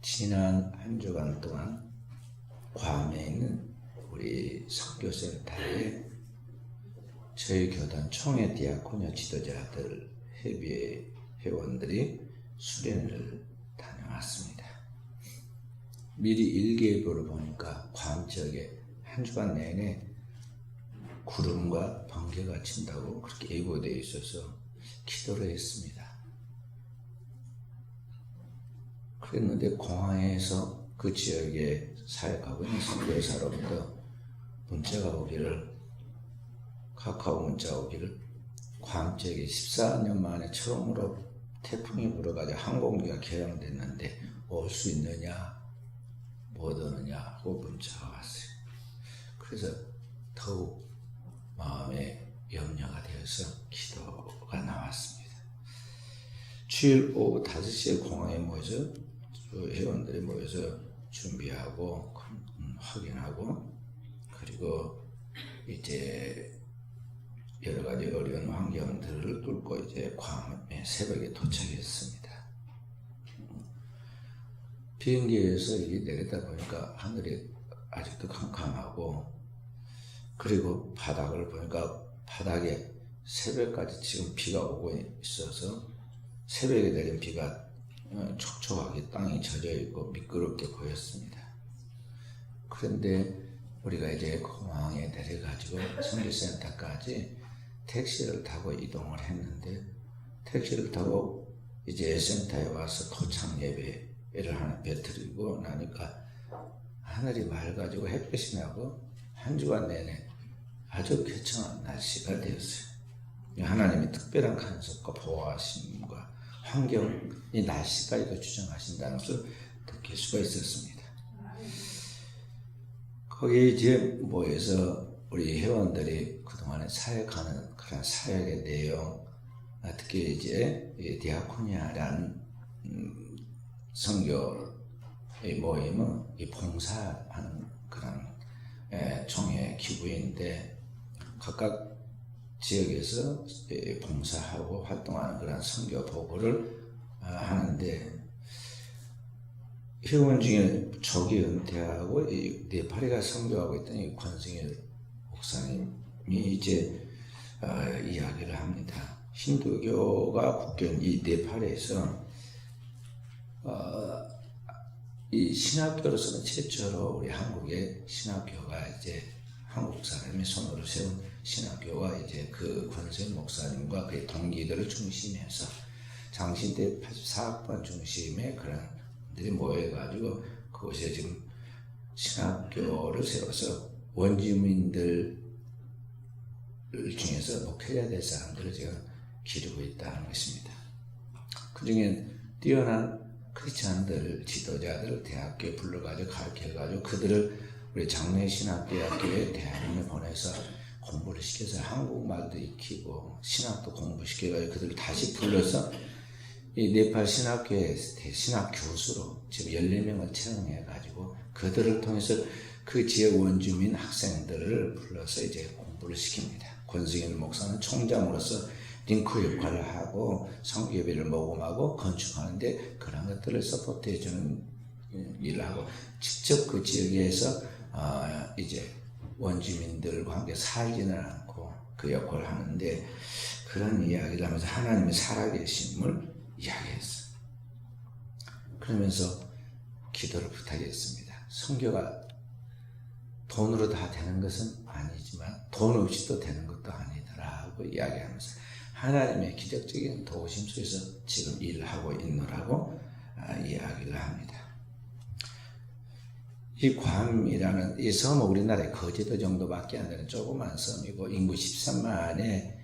지난 한 주간 동안 괌에 있는 우리 선교센터에 저희 교단 총회 디아코니아 지도자들 협의회 회원들이 수련을 다녀왔습니다. 미리 일기예보를 보니까 괌 지역에 한 주간 내내 구름과 번개가 친다고 그렇게 예보되어 있어서 기도를 했습니다. 그랬는데 공항에서 그 지역에 사역하고 있는 선교사로부터 문자가 오기를, 카카오 문자가 오기를, 괌 지역에 14년 만에 처음으로 태풍이 불어가지고 항공기가 개항됐는데 올 수 있느냐 못 오느냐 하고 문자가 왔어요. 그래서 더욱 마음에 염려가 되어서 기도가 나왔습니다. 주일 오후 5시에 공항에 모여서 회원들이 모여서 준비하고 확인하고, 그리고 이제 여러 가지 어려운 환경들을 뚫고 이제 괌에 새벽에 도착했습니다. 비행기에서 내리다 보니까 하늘이 아직도 캄캄하고, 그리고 바닥을 보니까 바닥에 새벽까지 지금 비가 오고 있어서 새벽에 내린 비가 촉촉하게 땅이 젖어 있고 미끄럽게 보였습니다. 그런데 우리가 이제 공항에 내려가지고 선교센터까지 택시를 타고 이동을 했는데, 택시를 타고 이제 센터에 와서 도착 예배를 하나 배틀이고 나니까 하늘이 맑아지고 햇빛이 나고 한 주간 내내 아주 쾌청한 날씨가 되었어요. 하나님이 특별한 간섭과 보호하심과 환경이 날씨까지도 주장하신다는 것을 느낄 수가 있었습니다. 거기에 이제 모여서 우리 회원들이 그동안에 사역하는 그런 사역의 내용, 특히 이제 디아코니아라는 선교의 모임은 이 봉사하는 그런 총회 기부인데, 각각 지역에서 봉사하고 활동하는 그런 선교 보고를 하는데, 회원 중에 조기 은퇴하고 네팔에 가 선교하고 있던 이 권승일 목사님이 이제 이야기를 합니다. 힌두교가 국교인 이 네팔에서 이 신학교로서는 최초로 우리 한국의 신학교가 이제 한국 사람이 손으로 세운 신학교와 이제 그 권승일 목사님과 그의 동기들을 중심해서 장신대 84학번 중심의 그런 들이 모여가지고 그곳에 지금 신학교를 세워서 원주민들 중에서 목회해야 될 사람들을 지금 기르고 있다는 것입니다. 그 중에 뛰어난 크리스찬들 지도자들을 대학교에 불러가지고 가르쳐가지고 그들을 우리 장례신학대학교에 대학원에 보내서 공부를 시켜서 한국말도 익히고 신학도 공부시켜가지고 그들을 다시 불러서 이 네팔 신학교의 신학 교수로 지금 14명을 채용해가지고 그들을 통해서 그 지역 원주민 학생들을 불러서 이제 공부를 시킵니다. 권승일 목사는 총장으로서 링크 역할을 하고 성교회를 모금하고 건축하는데 그런 것들을 서포트해주는 일을 하고, 직접 그 지역에서 이제 원주민들과 함께 살지는 않고 그 역할을 하는데, 그런 이야기를 하면서 하나님의 살아계심을 이야기했어요. 그러면서 기도를 부탁했습니다. 선교가 돈으로 다 되는 것은 아니지만 돈 없이도 되는 것도 아니더라고 이야기하면서 하나님의 기적적인 도우심 속에서 지금 일을 하고 있노라고 이야기를 합니다. 이 괌이라는 이 섬은 우리나라의 거제도 정도밖에 안 되는 조그만 섬이고 인구 13만의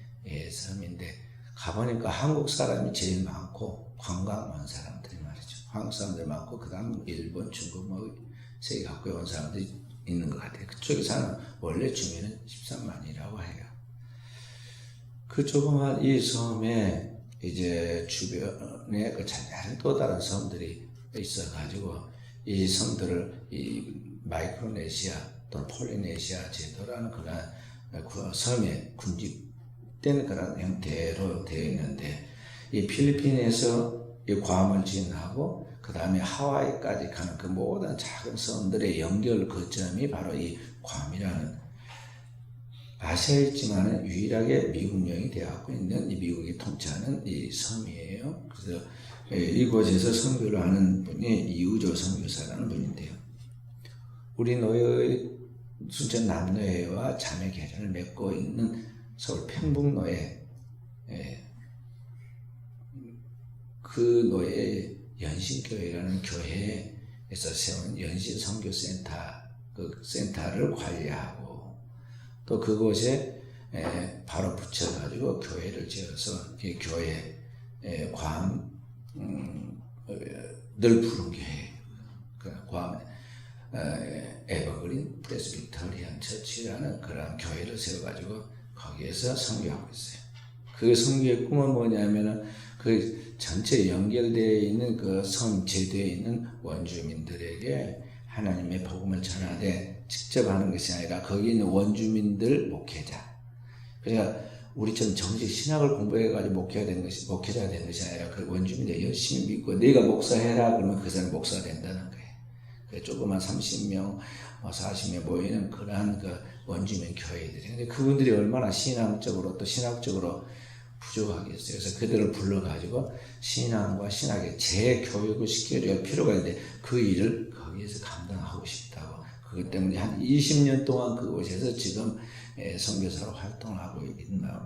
섬인데, 가보니까 한국 사람이 제일 많고 관광 온 사람들이 말이죠. 한국 사람들이 많고 그 다음 일본, 중국, 세계 각국에 온 사람들이 있는 것 같아요. 그쪽에 사는 원래 주민은 13만이라고 해요. 그 조그만 이 섬에 이제 주변에 그 잔잔한 또 다른 섬들이 있어가지고 이 섬들을 이 마이크로네시아 또는 폴리네시아 제도라는 그런 섬에 군집된 그런 형태로 되어 있는데, 이 필리핀에서 이 괌을 지나고 그 다음에 하와이까지 가는 그 모든 작은 섬들의 연결 거점이 바로 이 괌이라는, 아시아에 있지만 유일하게 미국령이 되어갖고 있는, 이 미국이 통치하는 이 섬이에요. 그래서 이곳에서 선교를 하는 분이 이우조 선교사라는 분인데요. 우리 노예의 순천 남노예와 자매 계련을 맺고 있는 서울 평북노예, 그 노예 연신교회라는 교회에서 세운 연신선교센터, 그 센터를 관리하고, 또 그곳에 바로 붙여가지고 교회를 지어서 이 교회 괌 늘 푸른 교회, 괌 에버그린 프레스비터리안 처치라는 그런 교회를 세워가지고 거기에서 선교하고 있어요. 그 선교의 꿈은 뭐냐면은 그 전체 연결되어 있는 그 섬 제도에 있는 원주민들에게 하나님의 복음을 전하되 직접 하는 것이 아니라 거기 있는 원주민들 목회자. 그러니까 우리처럼 정식 신학을 공부해가지고 목회자가 되는 것이 아니라 그 원주민들 열심히 믿고 네가 목사해라 그러면 그 사람이 목사가 된다는 거예요. 그 조그만 30명, 40명 모이는 그러한 그 원주민 교회들이. 근데 그분들이 얼마나 신앙적으로 또 신학적으로 부족하겠어요. 그래서 그들을 불러가지고 신앙과 신학의 재교육을 시켜줘야 필요가 있는데 그 일을 거기에서 감당하고 싶다고. 그것 때문에 한 20년 동안 그곳에서 지금 선교사로 활동하고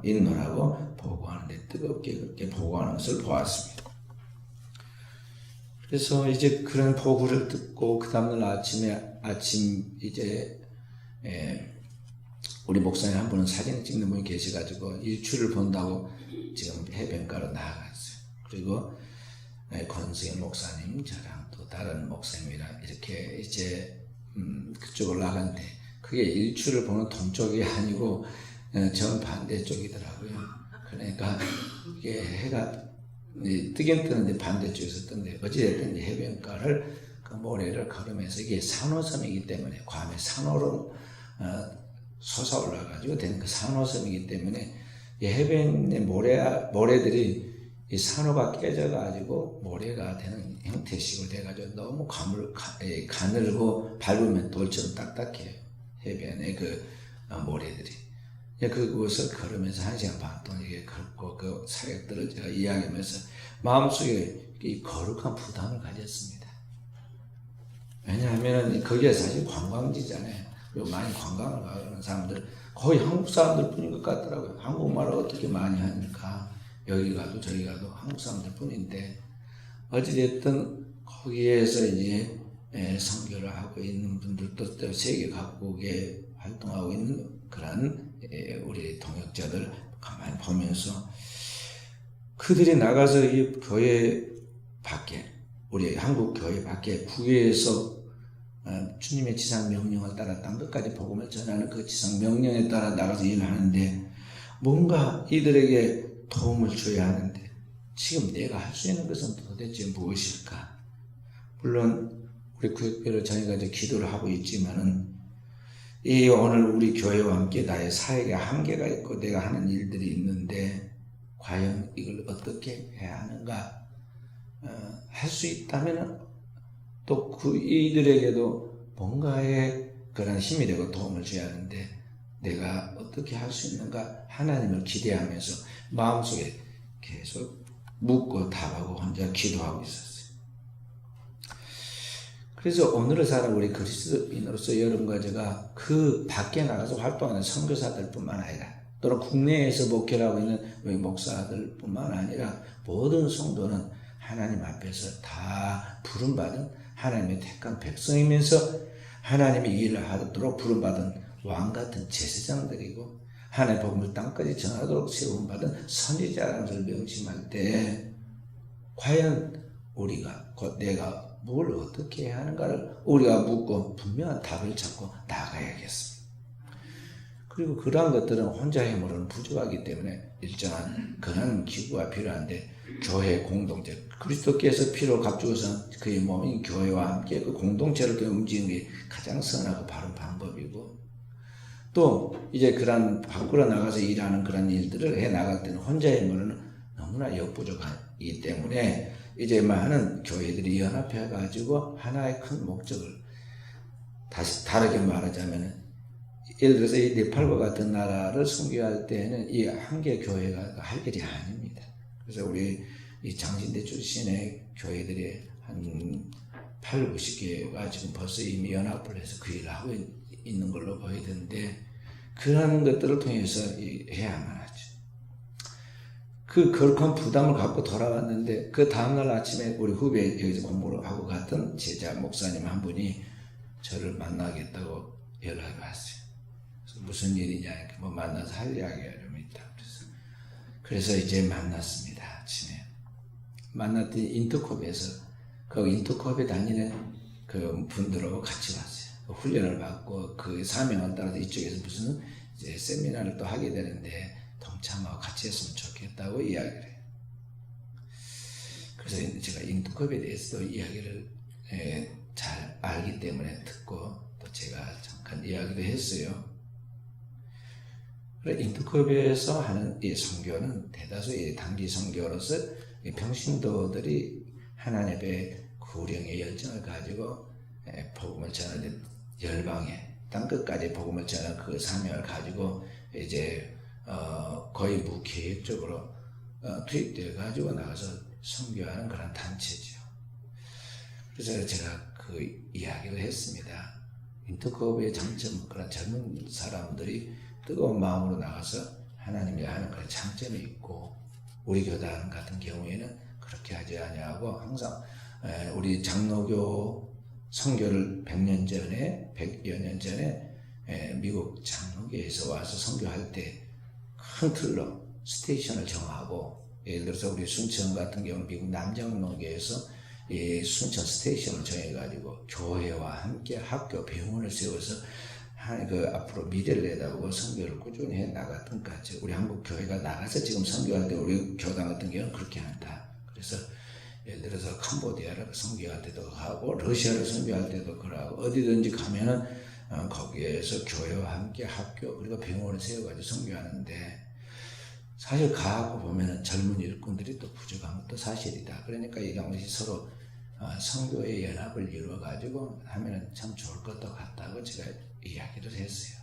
있노라고 보고하는데 뜨겁게 그렇게 보고하는 것을 보았습니다. 그래서 이제 그런 보고를 듣고 그 다음날 아침 이제 우리 목사님 한 분은 사진 찍는 분이 계셔가지고 일출을 본다고 지금 해변가로 나아갔어요. 그리고 권승현 목사님, 저랑 또 다른 목사님이랑 이렇게 이제 그쪽으로 나갔는데 그게 일출을 보는 동쪽이 아니고 정반대쪽이더라고요. 그러니까 이게 해가 뜨긴 뜨는데 반대쪽에서 뜬데 어찌됐든 해변가를 그 모래를 걸으면서 이게 산호섬이기 때문에 괌의 산호로 솟아올라가지고 된 그 산호섬이기 때문에 이 해변의 모래들이 이 산호가 깨져가지고 모래가 되는 형태식으로 돼가지고 너무 가늘고 밟으면 돌처럼 딱딱해요. 해변의 그 모래들이. 그곳을 걸으면서 1시간 반 동안 이게 걷고 그 사역들을 제가 이야기하면서 마음속에 이 거룩한 부담을 가졌습니다. 왜냐하면 거기가 사실 관광지잖아요. 그리고 많이 관광을 가는 사람들 거의 한국 사람들 뿐인 것 같더라고요. 한국말을 어떻게 많이 하니까 여기 가도 저기 가도 한국 사람들 뿐인데 어찌됐든 거기에서 이제 선교를 하고 있는 분들도 또 세계 각국에 활동하고 있는 그런 우리 동역자들 가만히 보면서 그들이 나가서 이 교회 밖에 우리 한국 교회 밖에 구에서 주님의 지상 명령을 따라 땅 끝까지 복음을 전하는 그 지상 명령에 따라 나가서 일을 하는데 뭔가 이들에게 도움을 줘야 하는데 지금 내가 할 수 있는 것은 도대체 무엇일까? 물론 우리 구역별로 저희가 이제 기도를 하고 있지만은 이 오늘 우리 교회와 함께 나의 사역에 한계가 있고 내가 하는 일들이 있는데 과연 이걸 어떻게 해야 하는가? 할 수 있다면 또 그 이들에게도 뭔가의 그런 힘이 되고 도움을 줘야 하는데 내가 어떻게 할 수 있는가? 하나님을 기대하면서 마음속에 계속 묻고 답하고 혼자 기도하고 있었어요. 그래서 오늘을 사는 우리 그리스도인으로서 여러분과 제가 그 밖에 나가서 활동하는 선교사들뿐만 아니라 또는 국내에서 목회를 하고 있는 목사들뿐만 아니라 모든 성도는 하나님 앞에서 다 부름받은 하나님의 택한 백성이면서 하나님의 일을 하도록 부름받은 왕같은 제사장들이고 하나님의 복음을 땅까지 전하도록 세움받은 선지자라는 것을 명심할 때 과연 우리가 곧 내가 뭘 어떻게 해야 하는가를 우리가 묻고 분명한 답을 찾고 나가야겠습니다. 그리고 그러한 것들은 혼자 힘으로는 부족하기 때문에 일정한 그런 기구가 필요한데 교회 공동체, 그리스도께서 피로 값주어서 그의 몸인 교회와 함께 그 공동체를 움직이는 게 가장 선하고 바른 방법이고 또 이제 그런 밖으로 나가서 일하는 그런 일들을 해 나갈 때는 혼자 힘으로는 너무나 역부족하기 때문에 이제 많은 교회들이 연합해가지고 하나의 큰 목적을 다시 다르게 말하자면 예를 들어서 이 네팔과 같은 나라를 선교할 때는 이 한 개 교회가 할 일이 아닙니다. 그래서 우리 이 장신대 출신의 교회들이 한 8, 90개가 지금 벌써 이미 연합을 해서 그 일을 하고 있는 걸로 보이던데 그런 것들을 통해서 해야만 하죠. 그 거룩한 부담을 갖고 돌아왔는데 그 다음날 아침에 우리 후배 여기서 공부를 하고 갔던 제자 목사님 한 분이 저를 만나겠다고 연락이 왔어요. 그래서 무슨 일이냐 뭐 만나서 할 이야기가 좀 있다. 그래서 이제 만났습니다. 아침에 만났더니 인터콥에서 그 인터콥에 다니는 그 분들하고 같이 왔어요. 훈련을 받고 그 사명을 따라서 이쪽에서 무슨 이제 세미나를 또 하게 되는데 동참하고 같이 했으면 좋겠다고 이야기를 해요. 그래서 제가 인터컵에 대해서도 이야기를 잘 알기 때문에 듣고 또 제가 잠깐 이야기도 했어요. 그래 인터컵에서 하는 이 선교는 대다수 이 단기 선교로서 평신도들이 하나님 앞에 구령의 열정을 가지고 복음을 전하는 열방에 땅끝까지 복음을 전하는 그 사명을 가지고 이제 거의 무계획적으로 투입되어 가지고 나가서 선교하는 그런 단체죠. 그래서 제가 그 이야기를 했습니다. 인터컵의 장점, 그런 젊은 사람들이 뜨거운 마음으로 나가서 하나님이 하는 그런 장점이 있고 우리 교단 같은 경우에는 그렇게 하지 아니하고 항상 우리 장로교 선교를 100년 전에 100여 년 전에 미국 장로교에서 와서 선교할 때 큰 틀로 스테이션을 정하고 예를 들어서 우리 순천 같은 경우는 미국 남장로교에서 이 순천 스테이션을 정해가지고 교회와 함께 학교 병원을 세워서 그 앞으로 미래를 내다보고 선교를 꾸준히 해 나갔던 것 같죠. 우리 한국 교회가 나가서 지금 선교할 때 우리 교단 같은 경우는 그렇게 한다. 그래서 예를 들어서 캄보디아를 선교할 때도 하고 러시아를 선교할 때도 그러고 어디든지 가면은 거기에서 교회와 함께 학교 그리고 병원을 세워가지고 선교하는데 사실 가고 보면은 젊은 일꾼들이 또 부족한 것도 사실이다. 그러니까 이런 것이 서로 선교의 연합을 이루어가지고 하면은 참 좋을 것도 같다고 제가 이야기를 했어요.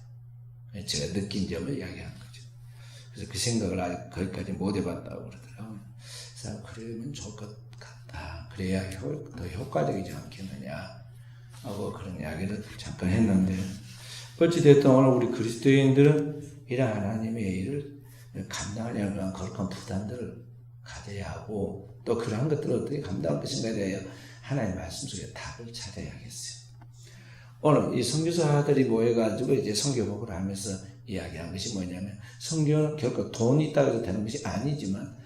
제가 느낀 점을 이야기한 거죠. 그래서 그 생각을 아직 거기까지 못 해봤다고 그러더라고요. 그래서 그러면 좋을 것 같다. 그래야 더 효과적이지 않겠느냐 하고 그런 이야기를 잠깐 했는데 어찌됐든 오늘 우리 그리스도인들은 이런 하나님의 일을 감당하려는 그런 거룩한 부담들을 가져야 하고 또 그러한 것들을 어떻게 감당할 것인가에 대하여 하나님의 말씀 속에 답을 찾아야겠어요. 오늘 이 선교사들이 모여가지고 이제 선교복을 하면서 이야기한 것이 뭐냐면 선교는 결코 돈이 있다고 해서 되는 것이 아니지만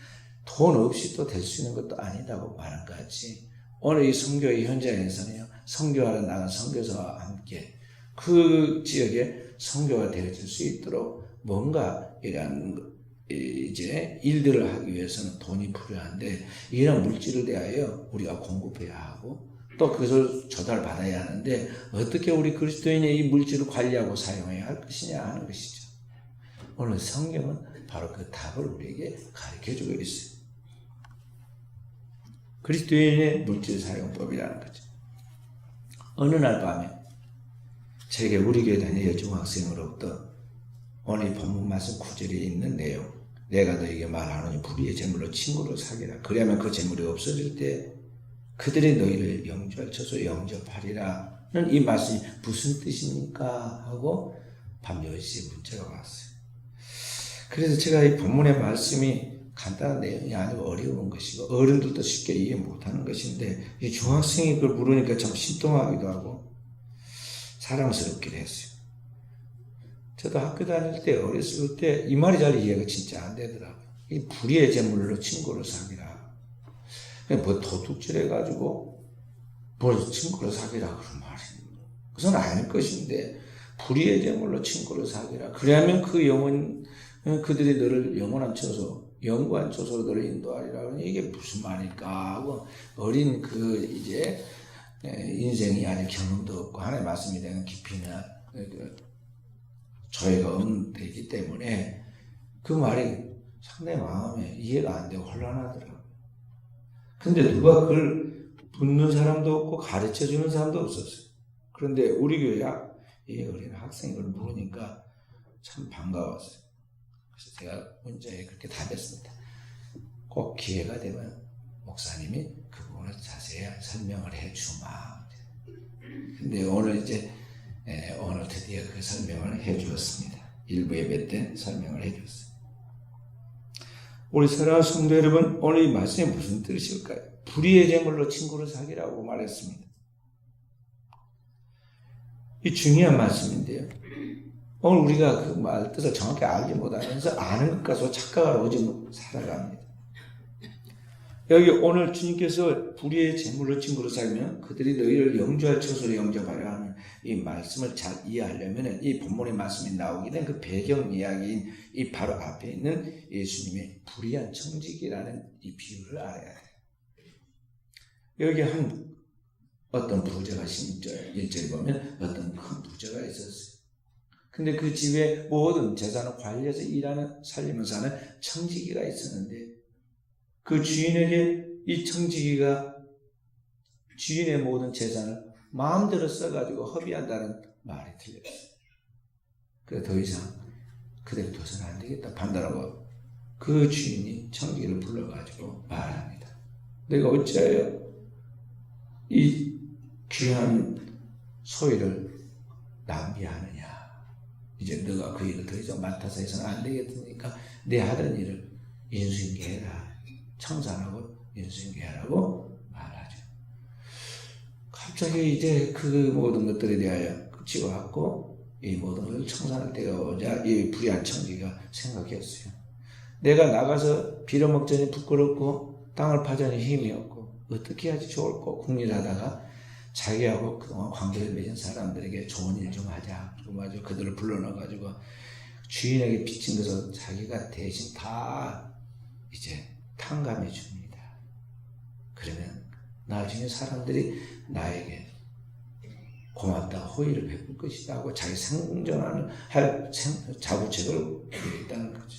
돈 없이 또 될 수 있는 것도 아니다고 말한 것 같이 오늘 이 선교의 현장에서는요 선교하러 나간 선교사와 함께 그 지역에 선교가 되어질 수 있도록 뭔가 이러한 이제 일들을 하기 위해서는 돈이 필요한데 이런 물질을 대하여 우리가 공급해야 하고 또 그것을 조달받아야 하는데 어떻게 우리 그리스도인의 이 물질을 관리하고 사용해야 할 것이냐 하는 것이죠. 오늘 성경은 바로 그 답을 우리에게 가르쳐주고 있어요. 그리스도인의 물질 사용법이라는 거죠. 어느 날 밤에 제게 우리 교회 다니는 여중학생으로부터 오늘 이 본문 말씀 9절에 있는 내용 내가 너에게 말하노니 불의의 재물로 친구를 사귀라. 그러면 그 재물이 없어질 때 그들이 너희를 영접할 처소 영접하리라는 이 말씀이 무슨 뜻입니까? 하고 밤 10시에 문자가 왔어요. 그래서 제가 이 본문의 말씀이 간단한 내용이 아니고 어려운 것이고 어른들도 쉽게 이해 못하는 것인데 이 중학생이 그걸 물으니까 참 신통하기도 하고 사랑스럽기도 했어요. 저도 학교 다닐 때 어렸을 때 이 말이 잘 이해가 진짜 안 되더라고요. 이 불의의 재물로 친구를 사귀라. 뭐 도둑질해가지고 뭘 친구를 사귀라 그런 말이 그것은 아닐 것인데 불의의 재물로 친구를 사귀라. 그러면 그 영혼 그들이 너를 영원한 처소 영구한 처소로 너를 인도하리라. 이게 무슨 말일까 하고 어린 그 이제 인생이 아직 경험도 없고 하나님의 말씀에 대한 깊이나 저희가 없는 데이기 때문에 그 말이 상당히 마음에 이해가 안 되고 혼란하더라고요. 근데 누가 그걸 묻는 사람도 없고 가르쳐 주는 사람도 없었어요. 그런데 우리 교회 이 어린 학생이 그걸 물으니까 참 반가웠어요. 그래서 제가 문자에 그렇게 답했습니다. 꼭 기회가 되면 목사님이 그 부분을 자세히 설명을 해주마. 근데 오늘 드디어 그 설명을 해주었습니다. 일부 예배 때 설명을 해주었어요. 우리 사랑하는 성도 여러분, 오늘 이 말씀이 무슨 뜻일까요? 불의의 제물로 친구를 사귀라고 말했습니다. 이 중요한 말씀인데요. 오늘 우리가 그 말 뜻을 정확히 알지 못하면서 아는 것 가지고 착각을 오지 살아갑니다. 여기 오늘 주님께서 불의의 제물로 친구를 사귀면 그들이 너희를 영주할 처소로 영접하려 하는 이 말씀을 잘 이해하려면 이 본문의 말씀이 나오게 된 그 배경 이야기인 이 바로 앞에 있는 예수님의 불의한 청지기라는 이 비유를 알아야 돼요. 여기 어떤 부자가 1절에 보면 어떤 큰 부자가 있었어요. 근데 그 집에 모든 재산을 관리해서 일하는 살리면서 하는 청지기가 있었는데 그 주인에게 이 청지기가 주인의 모든 재산을 마음대로 써가지고 허비한다는 말이 틀렸어요. 그래서 더 이상 그대로 둬서는 안 되겠다 판단하고 그 주인이 청지기를 불러가지고 말합니다. 내가 어찌하여 이 귀한 소유를 낭비하느냐. 이제 너가 그 일을 더 이상 맡아서 해서는 안 되겠으니까 내 하던 일을 인수인계해라. 청산하고 인수인계하라고 말하죠. 갑자기 이제 그 모든 것들에 대하여 치워갖고 이 모든 것을 청산할 때가 오자 이 불의한 청지기가 생각했어요. 내가 나가서 빌어먹자니 부끄럽고 땅을 파자니 힘이 없고 어떻게 하지 좋을까 궁리하다가 자기하고 그동안 관계를 맺은 사람들에게 좋은 일 좀 하자. 그리고 그들을 불러넣어가지고 주인에게 빚진 것을 자기가 대신 다 이제 탕감해 줍니다. 그러면 나중에 사람들이 나에게 고맙다 호의를 베풀 것이다 하고 자기 생존하는 할 자구책을 있다는 거죠.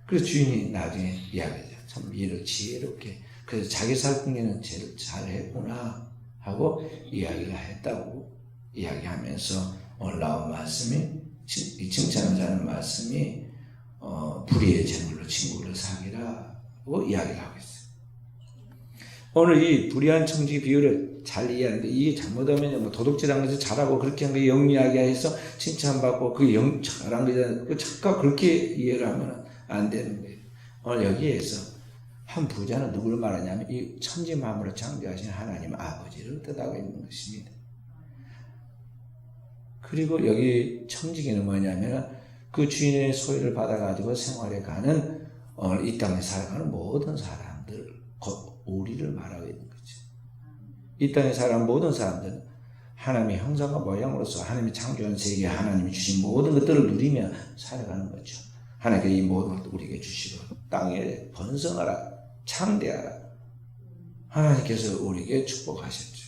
그래서 주인이 나중에 이야기하죠. 참 일을 지혜롭게 그래서 자기 살궁리는 제일 잘했구나 하고 이야기를 했다고 이야기하면서 오늘 나온 말씀이 이 칭찬하자는 말씀이 불의의 제물로 친구를 사귀라고 이야기를 하고 있어요. 오늘 이 불의한 청지기 비유를 잘 이해하는데 이게 잘못하면 도둑질한 것을 잘하고 그렇게 한 거 영리하게 해서 칭찬받고 그 잘한 거잖아요. 그 착각 그렇게 이해를 하면 안 되는 거예요. 오늘 여기에서 한 부자는 누구를 말하냐면 이 천지만물을 창조하신 하나님 아버지를 뜻하고 있는 것입니다. 그리고 여기 청지기는 뭐냐면 그 주인의 소유를 받아가지고 생활해 가는 이 땅에 살아가는 모든 사람들 곧 우리를 말하고 있는 거죠. 이 땅에 살아가는 모든 사람들은 하나님의 형상과 모양으로서 하나님이 창조한 세계 하나님이 주신 모든 것들을 누리며 살아가는 거죠. 하나님께 이 모든 것을 우리에게 주시고 땅에 번성하라 창대하라 하나님께서 우리에게 축복하셨죠.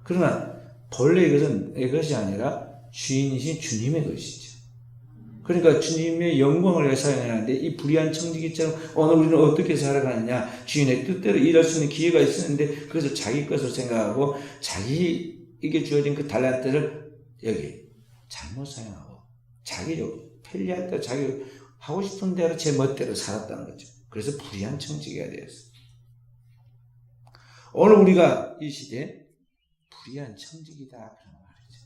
그러나 본래 이것이 아니라 주인이신 주님의 것이죠. 그러니까 주님의 영광을 사용해야 하는데 이 불의한 청지기처럼 오늘 우리는 어떻게 살아가느냐 주인의 뜻대로 일할 수 있는 기회가 있었는데 그것을 자기 것으로 생각하고 자기에게 주어진 그 달란트를 여기 잘못 사용하고 자기로 편리할 때 자기 하고 싶은 대로 제 멋대로 살았다는 거죠. 그래서 불의한 청지기가 되었어요. 오늘 우리가 이 시대에 불의한 청지기다 그런 말이죠.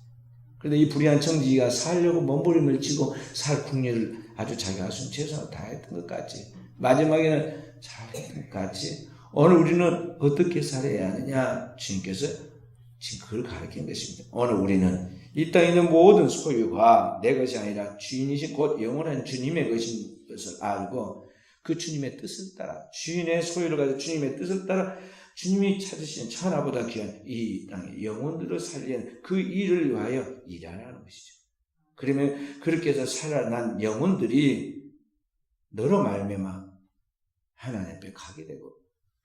그런데 이 불의한 청지기가 살려고 몸부림을 치고 살 궁리를 아주 자기가 하신 최선을 다했던 것 같지. 마지막에는 잘했던 것 같지. 오늘 우리는 어떻게 살아야 하느냐 주님께서 지금 그걸 가르친 것입니다. 오늘 우리는 이 땅에 있는 모든 소유가 내 것이 아니라 주인이신 곧 영원한 주님의 것인 것을 알고 그 주님의 뜻을 따라 주인의 소유를 가지고 주님의 뜻을 따라 주님이 찾으신 천하보다 귀한 이 땅의 영혼들을 살리는 그 일을 위하여 일하라는 것이죠. 그러면 그렇게 해서 살아난 영혼들이 너로 말미암아 하나님 앞에 가게 되고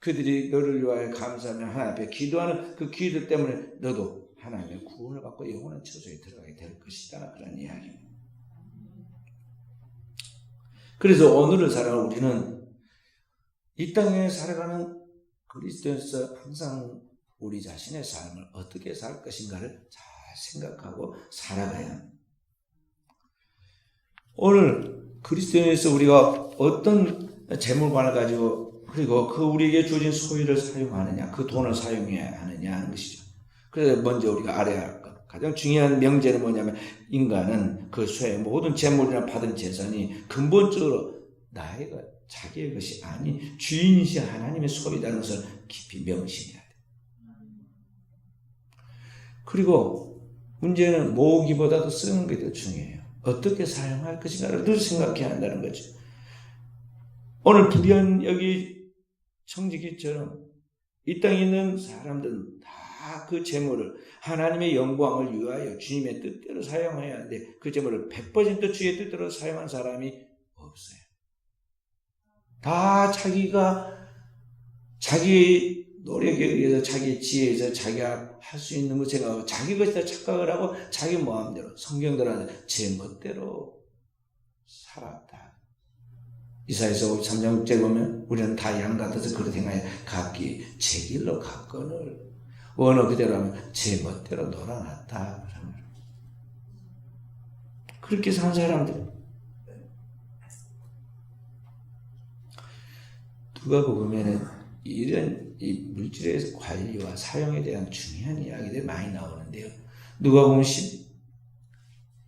그들이 너를 위하여 감사하며 하나님 앞에 기도하는 그 기도 때문에 너도 하나님의 구원을 받고 영원한 처소에 들어가게 될 것이다. 그런 이야기입니다. 그래서 오늘을 살아 우리는 이 땅에 살아가는 그리스도인으로서 항상 우리 자신의 삶을 어떻게 살 것인가를 잘 생각하고 살아가야 합니다. 오늘 그리스도인에서 우리가 어떤 재물관을 가지고 그리고 그 우리에게 주어진 소유를 사용하느냐, 그 돈을 사용해야 하느냐 하는 것이죠. 그래서 먼저 우리가 알아야 할 것, 가장 중요한 명제는 뭐냐면 인간은 그 쇠 모든 재물이나 받은 재산이 근본적으로 나의 것, 자기의 것이 아닌 주인이신 하나님의 소유라는 것을 깊이 명심해야 돼. 그리고 문제는 모으기보다도 쓰는 게 더 중요해요. 어떻게 사용할 것인가를 늘 생각해야 한다는 거죠. 오늘 불의한 여기 청지기처럼 이 땅에 있는 사람들은 다 그 재물을 하나님의 영광을 위하여 주님의 뜻대로 사용해야 하는데 그 재물을 100% 주의 뜻대로 사용한 사람이 없어요. 다 자기 노력에 의해서 자기 지혜에서 자기가 할 수 있는 것 생각하고 자기 것이다 착각을 하고 자기 마음대로 성경대로 제 멋대로 살았다. 이사야서 3장 6절 보면 우리는 다 양 같아서 그렇게 행하여 각기 제 길로 갔거늘 원어 그대로 하면 제 멋대로 놀아놨다. 그렇게 산 사람들 누가 보면은 이런 이 물질의 관리와 사용에 대한 중요한 이야기들이 많이 나오는데요. 누가 보면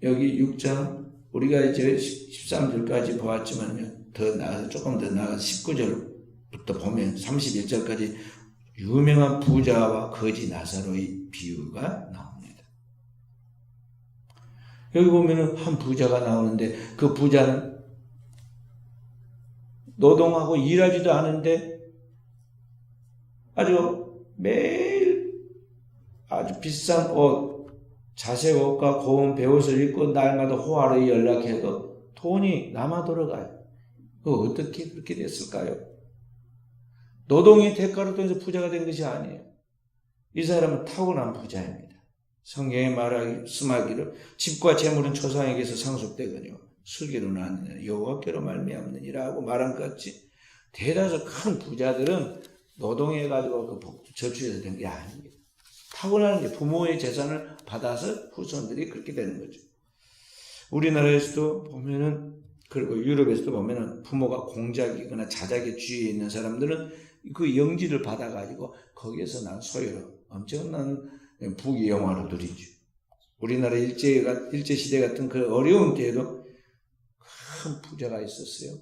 여기 6장 우리가 이제 13절까지 보았지만요. 더 나아가서 조금 더 나아가서 19절부터 보면 31절까지 유명한 부자와 거지 나사로의 비유가 나옵니다. 여기 보면은 한 부자가 나오는데 그 부자는 노동하고 일하지도 않은데 아주 매일 아주 비싼 옷, 자색 옷과 고운 베옷을 입고 날마다 호화로 연락해도 돈이 남아 돌아가요. 어떻게 그렇게 됐을까요? 노동의 대가로 통해서 부자가 된 것이 아니에요. 이 사람은 타고난 부자입니다. 성경에 말씀하기를 집과 재물은 조상에게서 상속되거니와 술기로 나느냐 여호와께로 말미암느니라 하고 말한 것 같이 대다수 큰 부자들은 노동해가지고 저축해서 된 게 아닙니다. 타고나는 게 부모의 재산을 받아서 후손들이 그렇게 되는 거죠. 우리나라에서도 보면은 그리고 유럽에서도 보면은 부모가 공작이거나 자작의 주위에 있는 사람들은 그 영지를 받아가지고 거기에서 난 소유로 엄청난 부귀 영화를 누리죠. 우리나라 일제시대 같은 그 어려운 때에도 큰 부자가 있었어요.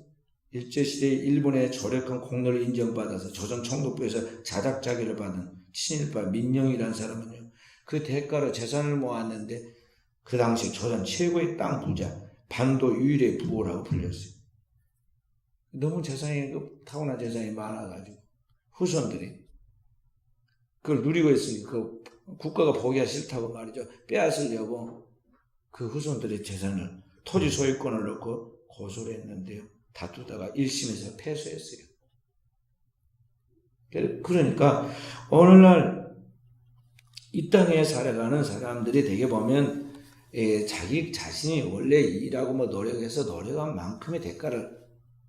일제시대에 일본의 조력한 공로를 인정받아서 조선 총독부에서 자작자기를 받은 친일파 민영이라는 사람은요. 그 대가로 재산을 모았는데 그 당시 조선 최고의 땅 부자, 반도 유일의 부호라고 불렸어요. 너무 타고난 재산이 많아가지고 후손들이 그걸 누리고 있으니 그 국가가 보기가 싫다고 말이죠. 빼앗으려고 그 후손들의 재산을 토지 소유권을 놓고 고소를 했는데요. 다투다가 1심에서 패소했어요. 그러니까 오늘날 이 땅에 살아가는 사람들이 되게 보면 자기 자신이 원래 일하고 노력해서 노력한 만큼의 대가를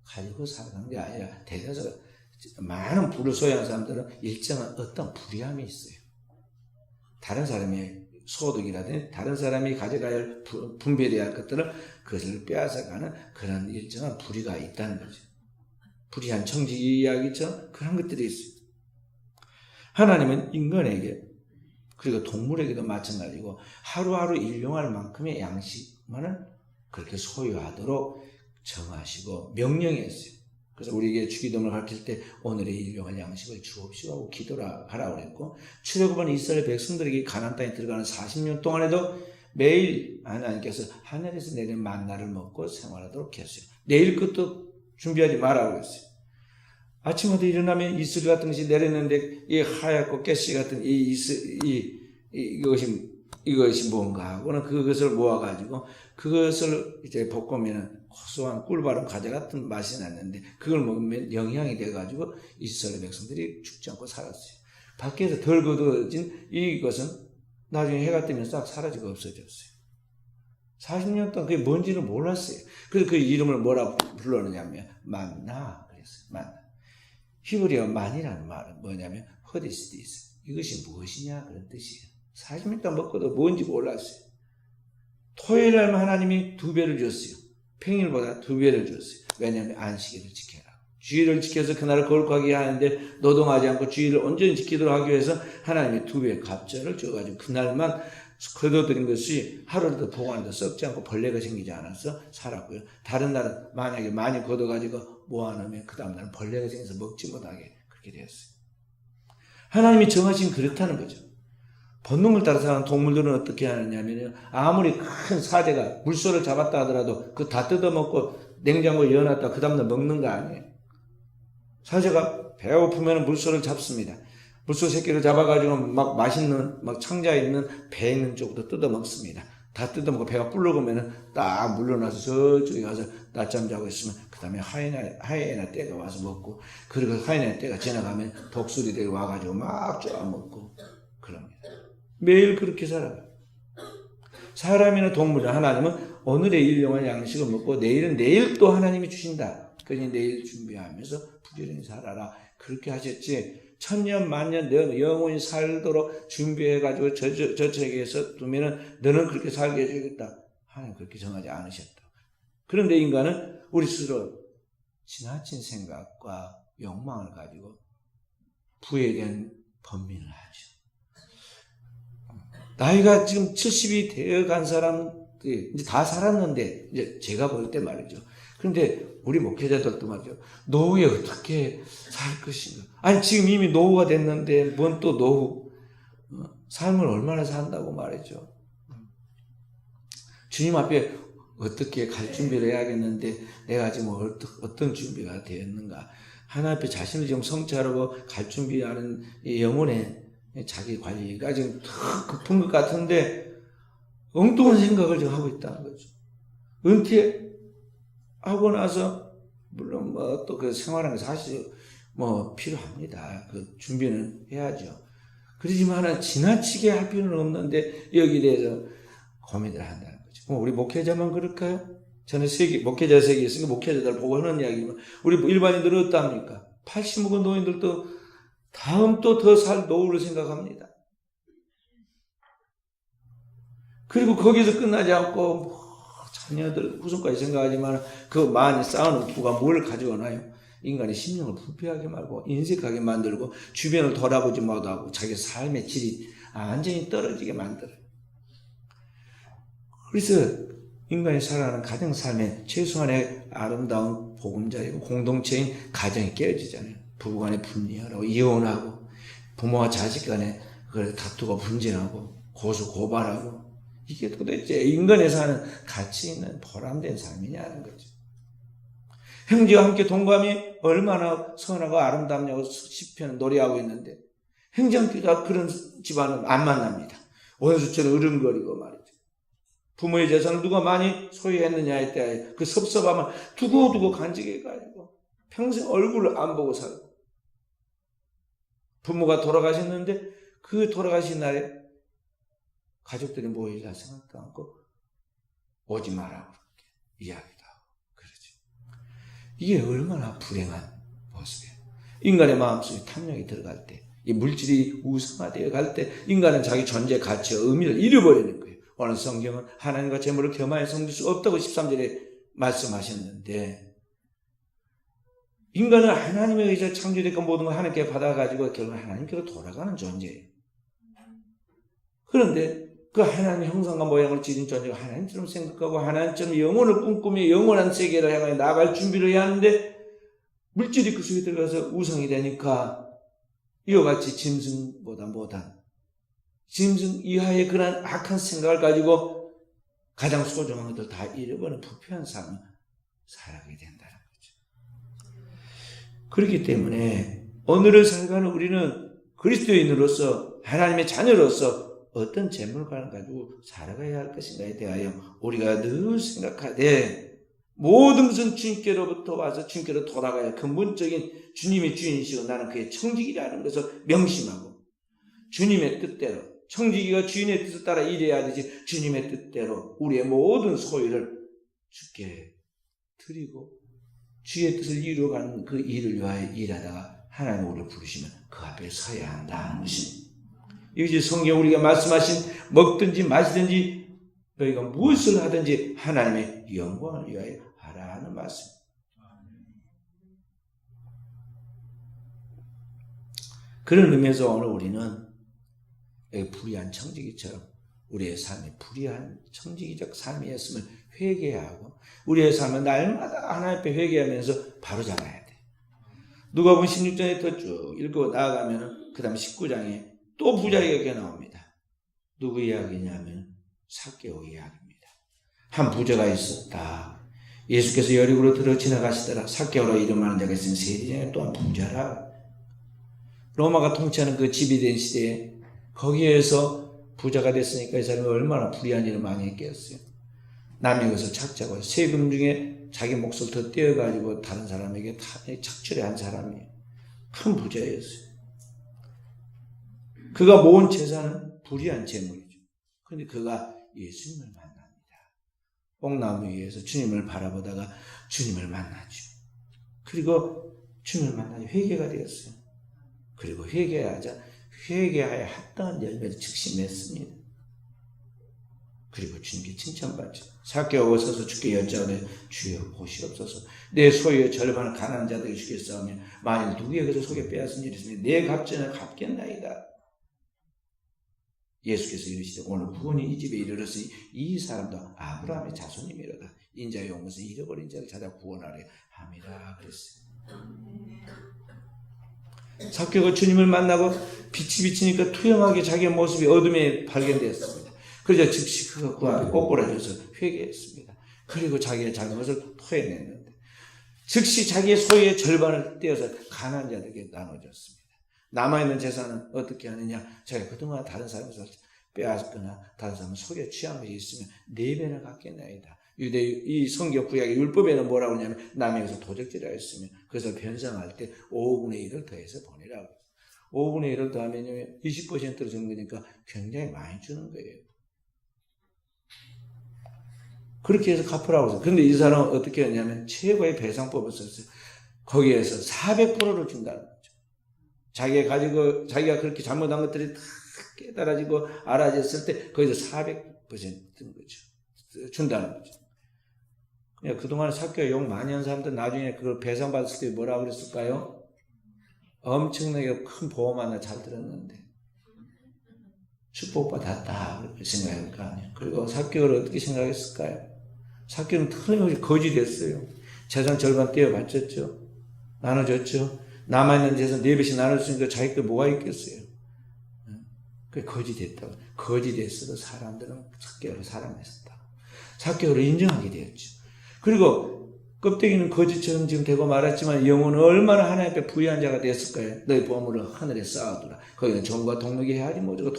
가지고 살아가는 게 아니라 대다수 많은 부를 소유한 사람들은 일정한 어떤 불이함이 있어요. 다른 사람의 소득이라든지 다른 사람이 가져가야 할 분별해야 할 것들을 그것을 빼앗아가는 그런 일정한 불의가 있다는 거죠. 불의한 청지기 이야기처럼 그런 것들이 있어요. 하나님은 인간에게 그리고 동물에게도 마찬가지고 하루하루 일용할 만큼의 양식만을 그렇게 소유하도록 정하시고 명령했어요. 그래서 우리에게 주기도문을 가르칠 때 오늘의 일용할 양식을 주옵시고 하고 기도를 하라고 그랬고 출애굽한 이스라엘 백성들에게 가나안 땅에 들어가는 40년 동안에도 매일 하나님께서 하늘에서 내린 만나를 먹고 생활하도록 했어요. 내일 것도 준비하지 말라고 그랬어요. 아침마다 일어나면 이슬 같은 것이 내렸는데 이 하얗고 가시 같은 이것이 뭔가 하고는 그것을 모아가지고 그것을 이제 볶으면 고소한 꿀바람 과자 같은 맛이 났는데 그걸 먹으면 영양이 돼가지고 이스라엘 백성들이 죽지 않고 살았어요. 밖에서 덜 거두어진 이것은 나중에 해가 뜨면 싹 사라지고 없어졌어요. 40년 동안 그게 뭔지를 몰랐어요. 그래서 그 이름을 뭐라고 불렀느냐면 만나 그랬어요. 만나. 히브리어 만이라는 말은 뭐냐면 What is this? 이것이 무엇이냐 그런 뜻이에요. 40일 동안 먹고도 뭔지 몰랐어요. 토요일 날 하나님이 2배를 줬어요. 평일보다 2배를 줬어요. 왜냐하면 안식일을 지켜라. 주일을 지켜서 그날을 거룩하게 하는데 노동하지 않고 주일을 온전히 지키도록 하기 위해서 하나님이 2배의 갑절을 줘가지고 그날만 거둬들인 것이 하루를 더 보관해도 썩지 않고 벌레가 생기지 않아서 살았고요. 다른 날은 만약에 많이 거둬가지고 모아놓으면 그 다음 날은 벌레가 생겨서 먹지 못하게 그렇게 되었어요. 하나님이 정하신 그렇다는 거죠. 본능을 따라서 사는 동물들은 어떻게 하느냐면요. 아무리 큰 사제가 물소를 잡았다 하더라도 그거 다 뜯어먹고 냉장고에 넣어놨다 그 다음날 먹는 거 아니에요. 사제가 배고프면 물소를 잡습니다. 물소 새끼를 잡아가지고 막 맛있는, 막 창자에 있는 배에 있는 쪽도 뜯어먹습니다. 다 뜯어먹고 배가 불러오면 딱 물러나서 저쪽에 가서 낮잠 자고 있으면 그 다음에 하이에나 떼가 와서 먹고 그리고 하이에나 떼가 지나가면 독수리들이 와가지고 막 쪼아먹고 그럽니다. 매일 그렇게 살아요. 사람이나 동물이나 하나님은 오늘의 일용할 양식을 먹고 내일은 내일 또 하나님이 주신다. 그러니 내일 준비하면서 부지런히 살아라. 그렇게 하셨지. 천년 만년 너 영원히 살도록 준비해가지고 저책에서 두면은 너는 그렇게 살게 해주겠다. 하나님 그렇게 정하지 않으셨다. 그런데 인간은 우리 스스로 지나친 생각과 욕망을 가지고 부에 대한 번민을 하죠. 나이가 지금 70이 되어간 사람들이 이제 다 살았는데 이제 제가 볼 때 말이죠. 그런데 우리 목회자들도 말이죠. 노후에 어떻게 살 것인가. 아니 지금 이미 노후가 됐는데 뭔 또 노후. 삶을 얼마나 산다고 말이죠. 주님 앞에 어떻게 갈 준비를 해야겠는데 내가 지금 어떤 준비가 되었는가. 하나님 앞에 자신을 지금 성취하려고 갈 준비하는 이 영혼의 자기 관리가 지금 더 급한 것 같은데 엉뚱한 생각을 지금 하고 있다는 거죠. 은퇴하고 나서 물론 뭐 또 그 생활하는 게 사실 뭐 필요합니다. 그 준비는 해야죠. 그렇지만 지나치게 할 필요는 없는데 여기에 대해서 고민을 한다는 거죠. 우리 목회자만 그럴까요? 저는 목회자 세계에 있으니까 목회자들 보고 하는 이야기지만 우리 일반인들은 어떻답니까? 80 먹은 노인들도 다음 또 더 살 노후를 생각합니다. 그리고 거기서 끝나지 않고 자녀들 후손까지 생각하지만 그 많이 쌓아놓은 부가 뭘 가져오나요? 인간의 심령을 부패하게 말고 인색하게 만들고 주변을 돌아보지 못하고 자기 삶의 질이 완전히 떨어지게 만들어요. 그래서 인간이 살아가는 가정 삶의 최소한의 아름다운 보금자리고 공동체인 가정이 깨어지잖아요. 부부간에 분리하고 이혼하고 부모와 자식 간에 다투고 분쟁하고 고소 고발하고 이게 도대체 인간의 사는 가치 있는 보람된 삶이냐는 거죠. 형제와 함께 동감이 얼마나 선하고 아름답냐고 시편은 노래하고 있는데 행정기가 그런 집안은 안 만납니다. 원수처럼 으름거리고 말이죠. 부모의 재산을 누가 많이 소유했느냐에 대해 그 섭섭함을 두고두고 간직해가지고 평생 얼굴을 안 보고 살고 부모가 돌아가셨는데 그 돌아가신 날에 가족들이 모이라 생각도 않고 오지 마라 그렇게 이야기도 하고 그러죠. 이게 얼마나 불행한 모습이에요. 인간의 마음속에 탐욕이 들어갈 때, 이 물질이 우상화되어 갈 때 인간은 자기 존재 가치와 의미를 잃어버리는 거예요. 오늘 성경은 하나님과 재물을 겸하여 섬길 수 없다고 13절에 말씀하셨는데 인간은 하나님에 의해서 창조됐고 모든 걸 하나님께 받아가지고 결국 하나님께로 돌아가는 존재예요. 그런데 그 하나님의 형상과 모양을 지닌 존재가 하나님처럼 생각하고 하나님처럼 영혼을 꿈꾸며 영원한 세계를 향해 나갈 준비를 해야 하는데 물질이 그 속에 들어가서 우상이 되니까 이와 같이 짐승보다 못한 짐승 이하의 그런 악한 생각을 가지고 가장 소중한 것들 다 잃어버리는 부패한 삶을 살아가게 된다는 거죠. 그렇기 때문에 오늘을 살아가는 우리는 그리스도인으로서 하나님의 자녀로서 어떤 재물관을 가지고 살아가야 할 것인가에 대하여 우리가 늘 생각하되 모든 것은 주님께로부터 와서 주님께로 돌아가야 근본적인 주님의 주인이시고 나는 그의 청지기라는 것을 명심하고 주님의 뜻대로 청지기가 주인의 뜻을 따라 일해야 되지 주님의 뜻대로 우리의 모든 소유를 주께 드리고 주의 뜻을 이루어가는 그 일을 위하여 일하다가 하나님 우리를 부르시면 그 앞에 서야 한다는 것입니다. 이것이 성경 우리가 말씀하신 먹든지 마시든지 너희가 무엇을 하든지 하나님의 영광을 위하여 하라 하는 말씀. 그런 의미에서 오늘 우리는 불의한 청지기처럼 우리의 삶이 불의한 청지기적 삶이었음을 회개하고 우리의 삶은 날마다 하나님 앞에 회개하면서 바로잡아야 돼. 누가복음 16장에 더 쭉 읽고 나아가면 그 다음 19장에 또 부자 이야기가 나옵니다. 누구 이야기냐면 삭개오 이야기입니다. 한 부자가 있었다. 예수께서 여리고로 들어 지나가시더라. 삭개오라 이름하는 자가 있으면 세리장에 또한 부자라. 로마가 통치하는 그 지배된 시대에 거기에서 부자가 됐으니까 이 사람이 얼마나 불의한 일을 많이 했겠어요. 남의 것을 착취하고 세금 중에 자기 몫을 더 떼어가지고 다른 사람에게 착취한 사람이에요. 큰 부자였어요. 그가 모은 재산은 불의한 재물이죠. 그런데 그가 예수님을 만납니다. 뽕나무 위에서 주님을 바라보다가 주님을 만나죠. 그리고 주님을 만나니 회개가 되었어요. 그리고 회개하여 합당한 열매를 즉시 맺습니다. 그리고 주님께 칭찬받죠. 삭개오가 서서 주께 여짜오되 주여 보시옵소서. 내 소유의 절반을 가난한 자들에게 주겠사오며 만일 누구의 것을 속에 빼앗은 일이 있으면 내 값전을 갚겠나이다. 예수께서 이르시되 오늘 구원이 이 집에 이르렀으니 이 사람도 아브라함의 자손이미로다. 인자의 온 것은 잃어버린 자를 찾아 구원하려 함이라 그랬어요. 삭개오가 주님을 만나고 빛이 비치니까 투영하게 자기의 모습이 어둠에 발견되었습니다. 그래서 즉시 그가 그 앞에 꼬꾸라져서 회개했습니다. 그리고 자기의 작은 것을 토해냈는데 즉시 자기의 소유의 절반을 떼어서 가난한 자들에게 나눠줬습니다. 남아있는 재산은 어떻게 하느냐? 자기가 그동안 다른 사람에서 빼앗거나 다른 사람을 속여 취한 것이 있으면 4배나 갚겠나이다. 이 성경 구약의 율법에는 뭐라고 하냐면 남에게서 도적질을 했으면 그것을 변상할 때 5분의 1을 더해서 보내라고. 5분의 1를 더하면 20%로 주는 거니까 굉장히 많이 주는 거예요. 그렇게 해서 갚으라고 했어요. 그런데 이 사람은 어떻게 했냐면 최고의 배상법을 썼어요. 거기에서 400%를 준다는 거죠. 자기가 그렇게 잘못한 것들이 다 깨달아지고 알아졌을 때 거기서 400%인 거죠. 준다는 거죠. 그동안 삭개오 욕 많이 한 사람들 나중에 그걸 배상받았을 때 뭐라고 그랬을까요? 엄청나게 큰 보험 하나 잘 들었는데 축복받았다 그렇게 생각할 거 아니에요. 그리고 삭개오를 어떻게 생각했을까요? 삭개오는 틀림없이 거지 됐어요. 재산 절반 떼어받쳤죠. 나눠줬죠. 남아있는 재산 4배씩 나눠줬으니까 자기 거 뭐가 있겠어요. 그게 거지 됐다고. 거지 됐어도 사람들은 삭개오를 사랑했었다. 삭개오를 인정하게 되었죠. 그리고 껍데기는 거지처럼 지금 되고 말았지만 영혼은 얼마나 하나님 앞에 부유한 자가 됐을까요? 너희 보물을 하늘에 쌓아두라. 거기는 종과 동력이 해야지 뭐죠.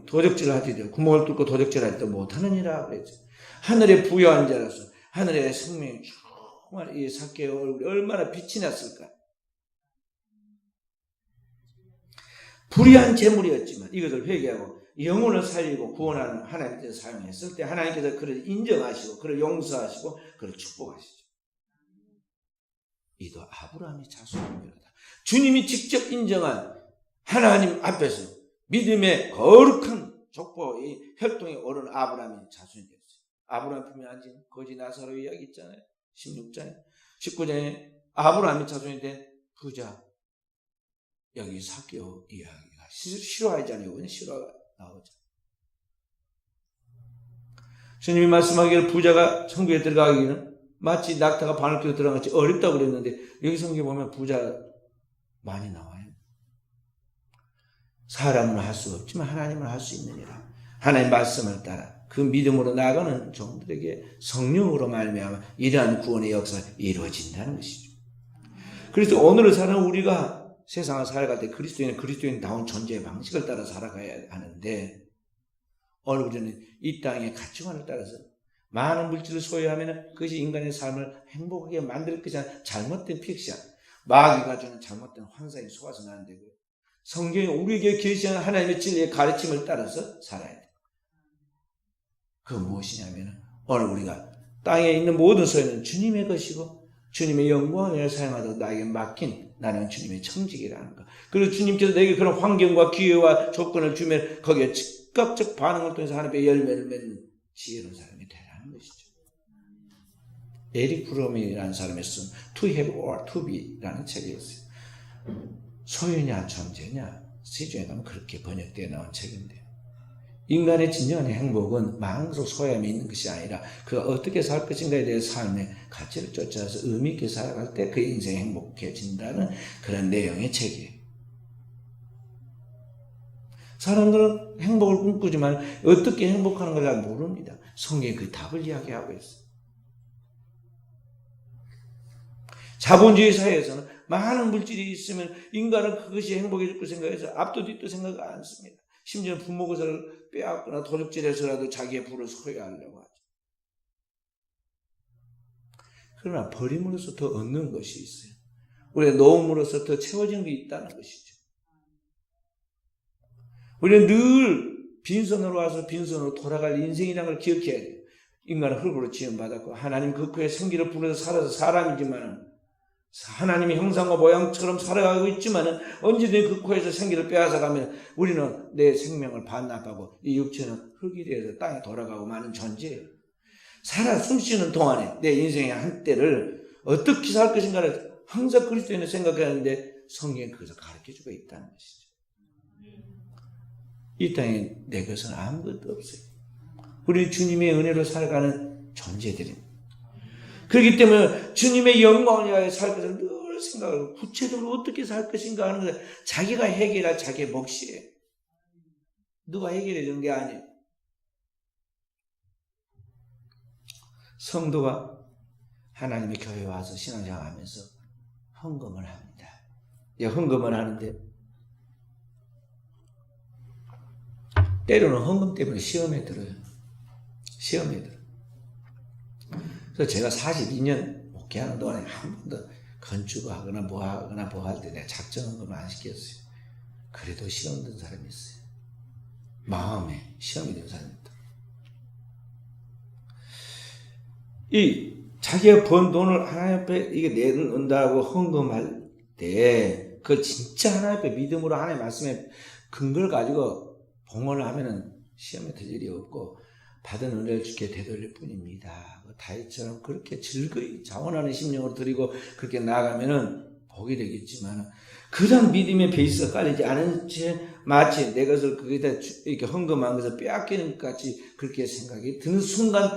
도적질을 하지. 구멍을 뚫고 도적질을 하지도 못하느니라 그랬죠. 하늘에 부유한 자라서 하늘의 생명이 정말 이 삭개오 얼굴이 얼마나 빛이 났을까. 불의한 재물이었지만 이것을 회개하고 영혼을 살리고 구원하는 하나님께서 사용했을 때 하나님께서 그를 인정하시고 그를 용서하시고 그를 축복하시죠. 이도 아브라함의 자손입니다. 주님이 직접 인정한 하나님 앞에서 믿음의 거룩한 족보의 혈통에 오른 아브라함의 자손이 됐어요. 아브라함 품에 앉은 거지 나사로 이야기 있잖아요. 16장에 19장에 아브라함의 자손이 된 부자. 여기 삭개오 이야기가 실화이잖아요. 실화가 나오죠. 주님이 말씀하기를 부자가 천국에 들어가기는 마치 낙타가 바늘 끼고 들어간 것이 어렵다고 그랬는데 여기 성경에 보면 부자 많이 나와요. 사람은 할 수 없지만 하나님은 할 수 있느니라. 하나님 말씀을 따라 그 믿음으로 나아가는 종들에게 성령으로 말미암아 이러한 구원의 역사가 이루어진다는 것이죠. 그래서 오늘을 사는 우리가 세상을 살아갈 때 그리스도인다운 존재의 방식을 따라 살아가야 하는데 오늘 우리는 이 땅의 가치관을 따라서 많은 물질을 소유하면 그것이 인간의 삶을 행복하게 만들 것이 아니라 잘못된 픽션, 마귀가 주는 잘못된 환상에 속아서는 안 되고요. 성경이 우리에게 계시하는 하나님의 진리의 가르침을 따라서 살아야 돼요. 그건 무엇이냐면 오늘 우리가 땅에 있는 모든 소유는 주님의 것이고 주님의 영광을 사용하도록 나에게 맡긴 나는 주님의 청직이라는 것. 그리고 주님께서 내게 그런 환경과 기회와 조건을 주면 거기에 즉각적 반응을 통해서 하나님의 열매를 맺는 지혜로운 사람이 되라는 것이죠. 에릭 프롬이라는 사람이 쓴 To Have or To Be라는 책이 있어요. 소유냐 존재냐 시중에 가면 그렇게 번역되어 나온 책인데요. 인간의 진정한 행복은 망으로 소유함이 있는 것이 아니라 그가 어떻게 살 것인가에 대해 삶의 가치를 쫓아서 의미 있게 살아갈 때 그 인생이 행복해진다는 그런 내용의 책이에요. 사람들은 행복을 꿈꾸지만 어떻게 행복하는 걸 잘 모릅니다. 성경이 그 답을 이야기하고 있어요. 자본주의 사회에서는 많은 물질이 있으면 인간은 그것이 행복해질 거 생각해서 앞도 뒤도 생각 안 씁니다. 심지어 부모 것을 빼앗거나 도둑질해서라도 자기의 부를 소유하려고 하죠. 그러나 버림으로써 더 얻는 것이 있어요. 우리가 놓음으로써 더 채워진 게 있다는 것이죠. 우리는 늘 빈손으로 와서 빈손으로 돌아갈 인생이라는 걸 기억해야 돼요. 인간은 흙으로 지음받았고 하나님 그 코에 생기를 불어서 살아서 사람이지만 하나님의 형상과 모양처럼 살아가고 있지만 언제든지 그 코에서 생기를 빼앗아 가면 우리는 내 생명을 반납하고 이 육체는 흙이 되어서 땅에 돌아가고 마는 존재예요. 살아 숨쉬는 동안에 내 인생의 한때를 어떻게 살 것인가를 항상 그리스도인은 생각하는데 성경이 그것을 가르쳐주고 있다는 것이죠. 이 땅에 내 것은 아무것도 없어요. 우리 주님의 은혜로 살아가는 존재들입니다. 그렇기 때문에 주님의 영광을 위하여 살 것을 늘 생각하고 구체적으로 어떻게 살 것인가 하는 것을 자기가 해결할 자기의 몫이에요. 누가 해결해 주는 게 아니에요. 성도가 하나님의 교회에 와서 신앙생활하면서 헌금을 합니다. 헌금을 하는데 때로는 헌금 때문에 시험에 들어요. 시험에 들어요. 그래서 제가 42년 목회하는 동안에 한 번도 건축하거나 뭐 할 때 내가 작정헌금을 안 시켰어요. 그래도 시험 든 사람이 있어요. 마음에 시험이 든 사람이 있다. 이 자기가 번 돈을 하나님 앞에 이게 내놓는다고 헌금할 때 그 진짜 하나님 앞에 믿음으로 하나님의 말씀에 근거를 가지고 봉헌을 하면은 시험에 들 일이 없고 받은 은혜를 주께 되돌릴 뿐입니다. 다윗처럼 그렇게 즐거이 자원하는 심령으로 드리고 그렇게 나아가면은 복이 되겠지만 그런 믿음의 베이스가 깔리지 않은 채 마치 내 것을 거기다 이렇게 헌금한 것을 빼앗기는 것 같이 그렇게 생각이 드는 순간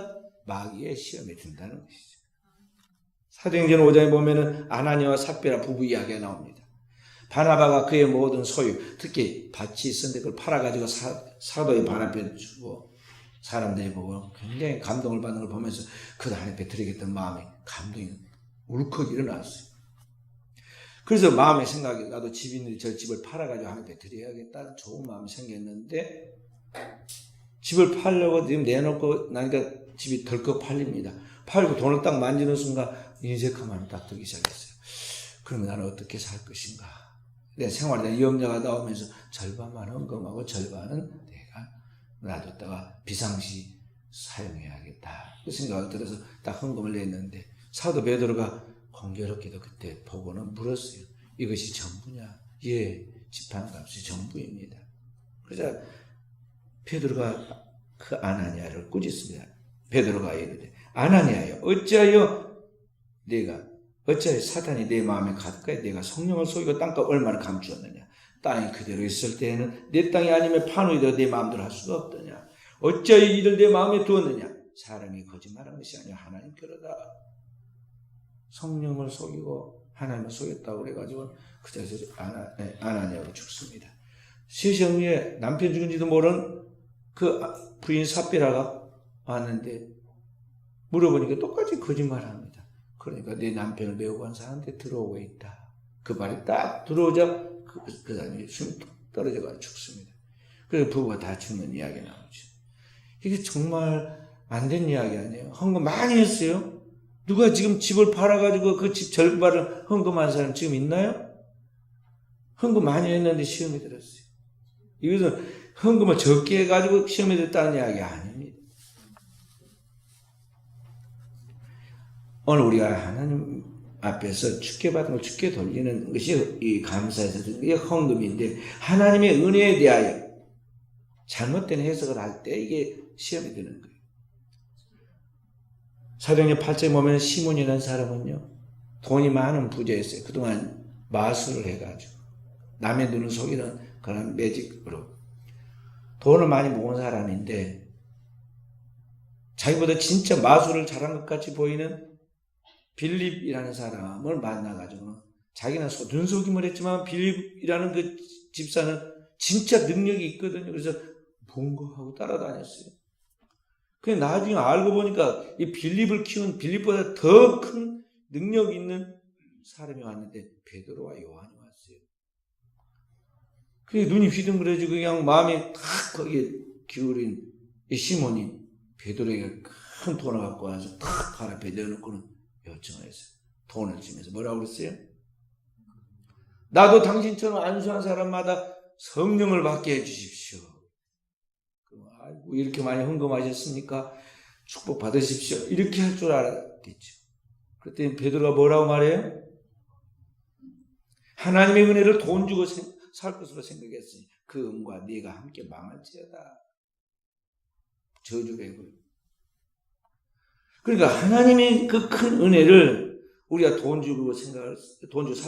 마귀의 시험에 든다는 것이죠. 사도행전 5장에 보면은 아나니아와 삽비라 부부 이야기가 나옵니다. 바나바가 그의 모든 소유, 특히 밭이 있었는데 그걸 팔아가지고 사도의 발 앞에 주고 사람들이 보고 굉장히 감동을 받는 걸 보면서 그 하나님께 드리겠다는 마음이 감동이 울컥 일어났어요. 그래서 마음의 생각이 나도 집 있는데 저 집을 팔아가지고 하나님께 드려야겠다는 좋은 마음이 생겼는데 집을 팔려고 지금 내놓고 나니까 집이 덜컥 팔립니다. 팔고 돈을 딱 만지는 순간 인색함이 딱 들기 시작했어요. 그러면 나는 어떻게 살 것인가? 내 생활에 대한 염려가 나오면서 절반만 헌금하고 절반은 내가 놔뒀다가 비상시 사용해야겠다. 그 생각을 들어서 딱 헌금을 냈는데 사도 베드로가 공교롭게도 그때 보고는 물었어요. 이것이 전부냐? 예, 지판값이 전부입니다. 그래서 베드로가 그 아나니아를 꾸짖습니다. 베드로가 이르되 아나니아여 어찌하여 사탄이 내 마음에 가득하여 내가 성령을 속이고 땅값 얼마나 감추었느냐. 땅이 그대로 있을 때에는 내 땅이 아니면 판우이 되어 내 마음대로 할 수가 없더냐. 어찌하여 이를 내 마음에 두었느냐. 사람이 거짓말한 것이 아니라 하나님께로다. 성령을 속이고 하나님을 속였다고 그래가지고 그 자리에서 아나니아로 죽습니다. 세상에 남편 죽은지도 모르는 그 부인 삽비라가 왔는데 물어보니까 똑같이 거짓말합니다. 그러니까 내 남편을 메우고 간 사람한테 들어오고 있다. 그 말이 딱 들어오자 그 사람이 숨이 뚝 떨어져가지고 죽습니다. 그래서 부부가 다 죽는 이야기 나오죠. 이게 정말 안 된 이야기 아니에요. 헌금 많이 했어요. 누가 지금 집을 팔아가지고 그 집 절반을 헌금한 사람 지금 있나요? 헌금 많이 했는데 시험에 들었어요. 이것은 헌금을 적게 해가지고 시험에 들었다는 이야기 아닙니다. 오늘 우리가 하나님 앞에서 주께 받은 걸 주께 돌리는 것이 이 감사에서 이게 헌금인데, 하나님의 은혜에 대하여 잘못된 해석을 할 때 이게 시험이 드는 거예요. 사도행전 8장에 보면 시몬이라는 사람은요, 돈이 많은 부자였어요. 그동안 마술을 해가지고 남의 눈을 속이는 그런 매직으로 돈을 많이 모은 사람인데, 자기보다 진짜 마술을 잘한 것 같이 보이는 빌립이라는 사람을 만나가지고, 자기는 눈속임을 했지만 빌립이라는 그 집사는 진짜 능력이 있거든요. 그래서 뭔가 하고 따라다녔어요. 그냥 나중에 알고 보니까 이 빌립을 키운 빌립보다 더 큰 능력 있는 사람이 왔는데 베드로와 요한이 왔어요. 그게 눈이 휘둥그레지고 그냥 마음이 탁 거기에 기울인 이 시몬이 베드로에게 큰 돈을 갖고 와서 탁 발 앞에 내놓고는 요청을 했어요. 돈을 주면서 뭐라고 그랬어요? 나도 당신처럼 안수한 사람마다 성령을 받게 해주십시오. 아이고, 이렇게 많이 헌금하셨으니까 축복 받으십시오. 이렇게 할 줄 알았겠죠. 그때 베드로가 뭐라고 말해요? 하나님의 은혜를 돈 주고 살 것으로 생각했으니 그 은과 네가 함께 망할지어다. 저주래고요. 그러니까 하나님의 그 큰 은혜를 우리가 돈 주고 살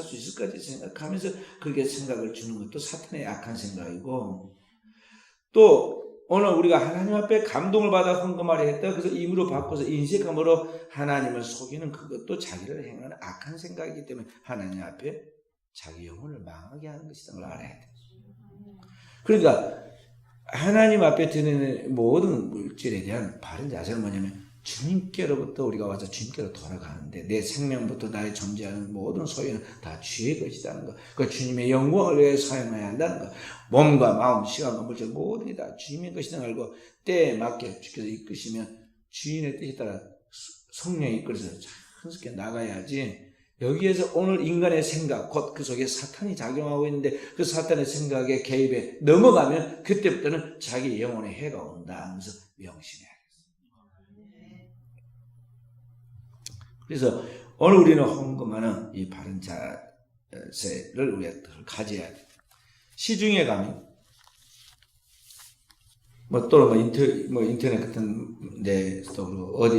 수 있을까지 생각하면서 그렇게 생각을 주는 것도 사탄의 악한 생각이고, 또 오늘 우리가 하나님 앞에 감동을 받아 헌금하려 했다. 그래서 임으로 바꿔서 인색함으로 하나님을 속이는 그것도 자기를 행하는 악한 생각이기 때문에 하나님 앞에 자기 영혼을 망하게 하는 것이라는 걸 알아야 돼. 그러니까 하나님 앞에 드리는 모든 물질에 대한 바른 자세는 뭐냐면, 주님께로부터 우리가 와서 주님께로 돌아가는데 내 생명부터 나의 존재하는 모든 소유는 다 주의 것이라는 것. 그 주님의 영광을 위해서 사용해야 한다는 것. 몸과 마음, 시간과 물질 모든이 다 주님의 것이라는 걸 알고 때에 맞게 주께서 이끄시면 주인의 뜻에 따라 성령이 이끌어서 자연스럽게 나가야지, 여기에서 오늘 인간의 생각, 곧 그 속에 사탄이 작용하고 있는데 그 사탄의 생각에 개입에 넘어가면 그때부터는 자기 영혼의 해가 온다 하면서 명심해야 돼. 그래서 오늘 우리는 헌금하는 이 바른 자세를 우리가 가져야 돼. 시중에 가면 또는 인터넷 같은 데서도 그렇고 어디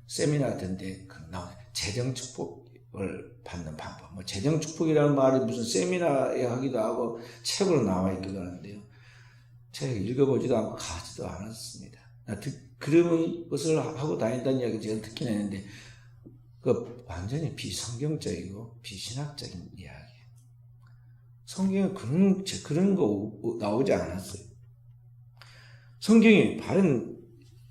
세미나 같은 데 나오는 재정 축복을 받는 방법. 재정 축복이라는 말이 무슨 세미나에 하기도 하고 책으로 나와 있기도 하는데요. 제가 읽어보지도 않고 가지도 않았습니다. 그런 것을 하고 다닌다는 이야기 제가 듣긴 했는데, 그 완전히 비성경적이고 비신학적인 이야기예요. 성경에 그런 거 나오지 않았어요. 성경이 바른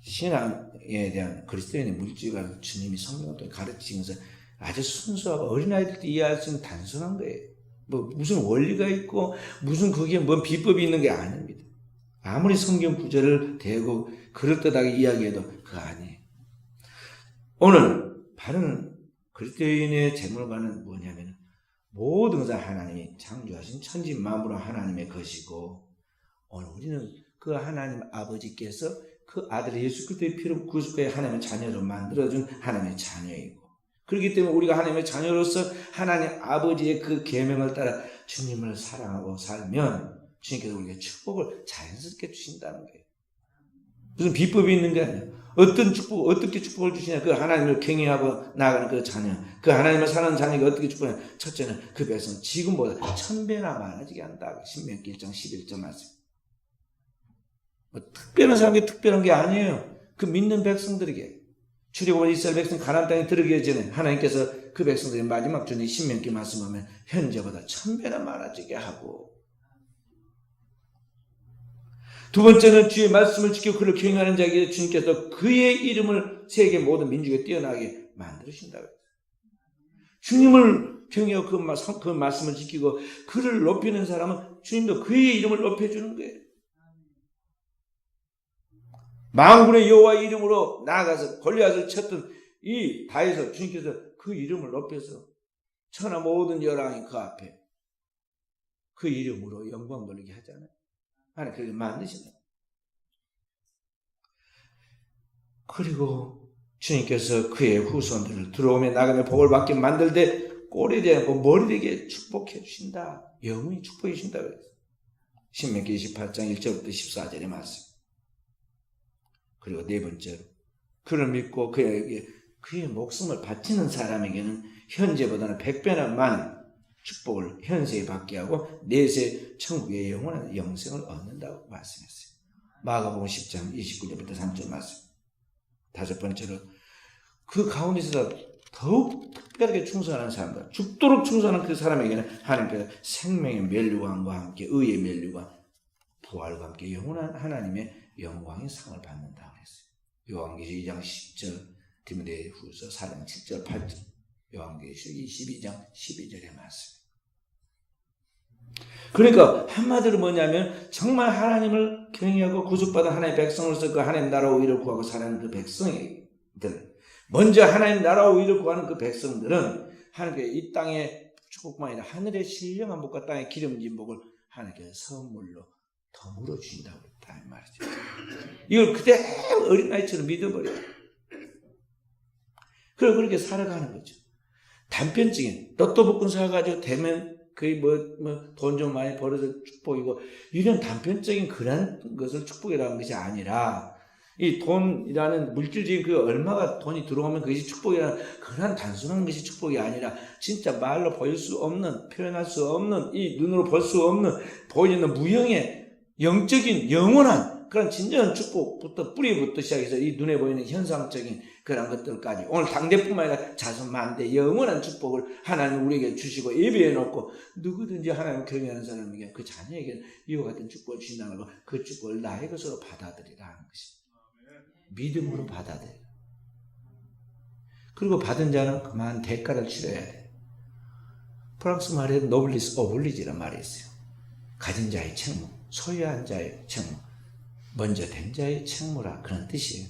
신앙에 대한 그리스도인의 물질과 주님이 성경을 통해 가르치면서 아주 순수하고 어린아이들도 이해할 수 있는 단순한 거예요. 무슨 원리가 있고 무슨 거기에 뭔 비법이 있는 게 아닙니다. 아무리 성경 구절을 대고 그럴듯하게 이야기해도 그거 아니에요. 오늘 바른 그리스도인의 재물관은 뭐냐면, 모든 것은 하나님이 창조하신 천지 만물은 하나님의 것이고, 오늘 우리는 그 하나님 아버지께서 그 아들 예수 그리스도의 피로 구속하여 하나님의 자녀로 만들어준 하나님의 자녀이고, 그렇기 때문에 우리가 하나님의 자녀로서 하나님 아버지의 그 계명을 따라 주님을 사랑하고 살면 주님께서 우리에게 축복을 자연스럽게 주신다는 거예요. 무슨 비법이 있는 게 아니에요. 어떻게 축복을 주시냐. 그 하나님을 경외하고 나아가는 그 자녀, 그 하나님을 사랑하는 자녀가 어떻게 축복하냐. 첫째는 그 백성 지금보다 1000배나 많아지게 한다. 신명기 1장 11절 말씀. 특별한 사람이 특별한 게 아니에요. 그 믿는 백성들에게, 출애굽한 이스라엘 백성 가나안 땅에 들어가기 전에 하나님께서 그 백성들의 마지막 전에 신명기 말씀하면 현재보다 1000배나 많아지게 하고, 두 번째는 주의 말씀을 지키고 그를 경외하는 자에게 주님께서 그의 이름을 세계 모든 민족에 뛰어나게 만드신다. 주님을 경외하고 그 말씀을 지키고 그를 높이는 사람은 주님도 그의 이름을 높여주는 거예요. 만군의 여호와의 이름으로 나아가서 골리앗을 쳤던 이 다윗을 주님께서 그 이름을 높여서 천하 모든 열왕이 그 앞에 그 이름으로 영광 돌리게 하잖아요. 하나님 그렇게 만드신다. 그리고 주님께서 그의 후손들을 들어오며 나가며 복을 받게 만들되 꼴이 되지 않고 머리 되게 축복해 주신다. 영원히 축복해 주신다. 신명기 28장 1절부터 14절의 말씀. 그리고 네 번째로 그를 믿고 그의 목숨을 바치는 사람에게는 현재보다는 100배나 많은 축복을 현세에 받게 하고 내세 천국의 영원한 영생을 얻는다고 말씀했어요. 마가복음 10장 29절부터 3절 말씀. 다섯 번째로 그 가운데서 더욱 특별하게 충성하는 사람들, 죽도록 충성하는 그 사람에게는 하나님께서 생명의 면류관과 함께 의의 면류관, 부활과 함께 영원한 하나님의 영광의 상을 받는다고 했어요. 요한계시록 2장 10절, 디모데후서 4장 7절 8절, 요한계시록 22장 12절의 말씀. 그러니까 한마디로 뭐냐면 정말 하나님을 경외하고 구속받은 하나님의 백성으로서 그 하나님 나라와 의를 구하고 사는 그 백성들, 먼저 하나님 나라와 의를 구하는 그 백성들은 하나님께 이 땅의 축복만 아니라 하늘의 신령한 복과 땅의 기름진 복을 하나님께서 선물로 덤으로 주신다고 했다 이 말이죠. 이걸 그대로 어린아이처럼 믿어버려요. 그리고 그렇게 살아가는 거죠. 단편적인 로또 복권 사가지고 되면 거의 돈 좀 많이 벌어서 축복이고, 이런 단편적인 그런 것을 축복이라는 것이 아니라, 이 돈이라는 물질적인 그 얼마가 돈이 들어오면 그것이 축복이라는 그런 단순한 것이 축복이 아니라, 진짜 말로 보일 수 없는, 표현할 수 없는, 이 눈으로 볼 수 없는, 보이는 무형의 영적인 영원한 그런 진정한 축복부터 뿌리부터 시작해서 이 눈에 보이는 현상적인 그런 것들까지 오늘 당대뿐만 아니라 자손만대 영원한 축복을 하나님 우리에게 주시고 예배해 놓고, 누구든지 하나님을 경외하는 사람에게 그 자녀에게 이와 같은 축복을 주신다는 거, 그 축복을 나의 것으로 받아들이라 하는 것입니다. 믿음으로 받아들여. 그리고 받은 자는 그만 대가를 치러야 돼. 프랑스 말에 노블리스 오블리지란 말이 있어요. 가진 자의 책무, 소유한 자의 책무, 먼저 된 자의 책무라, 그런 뜻이에요.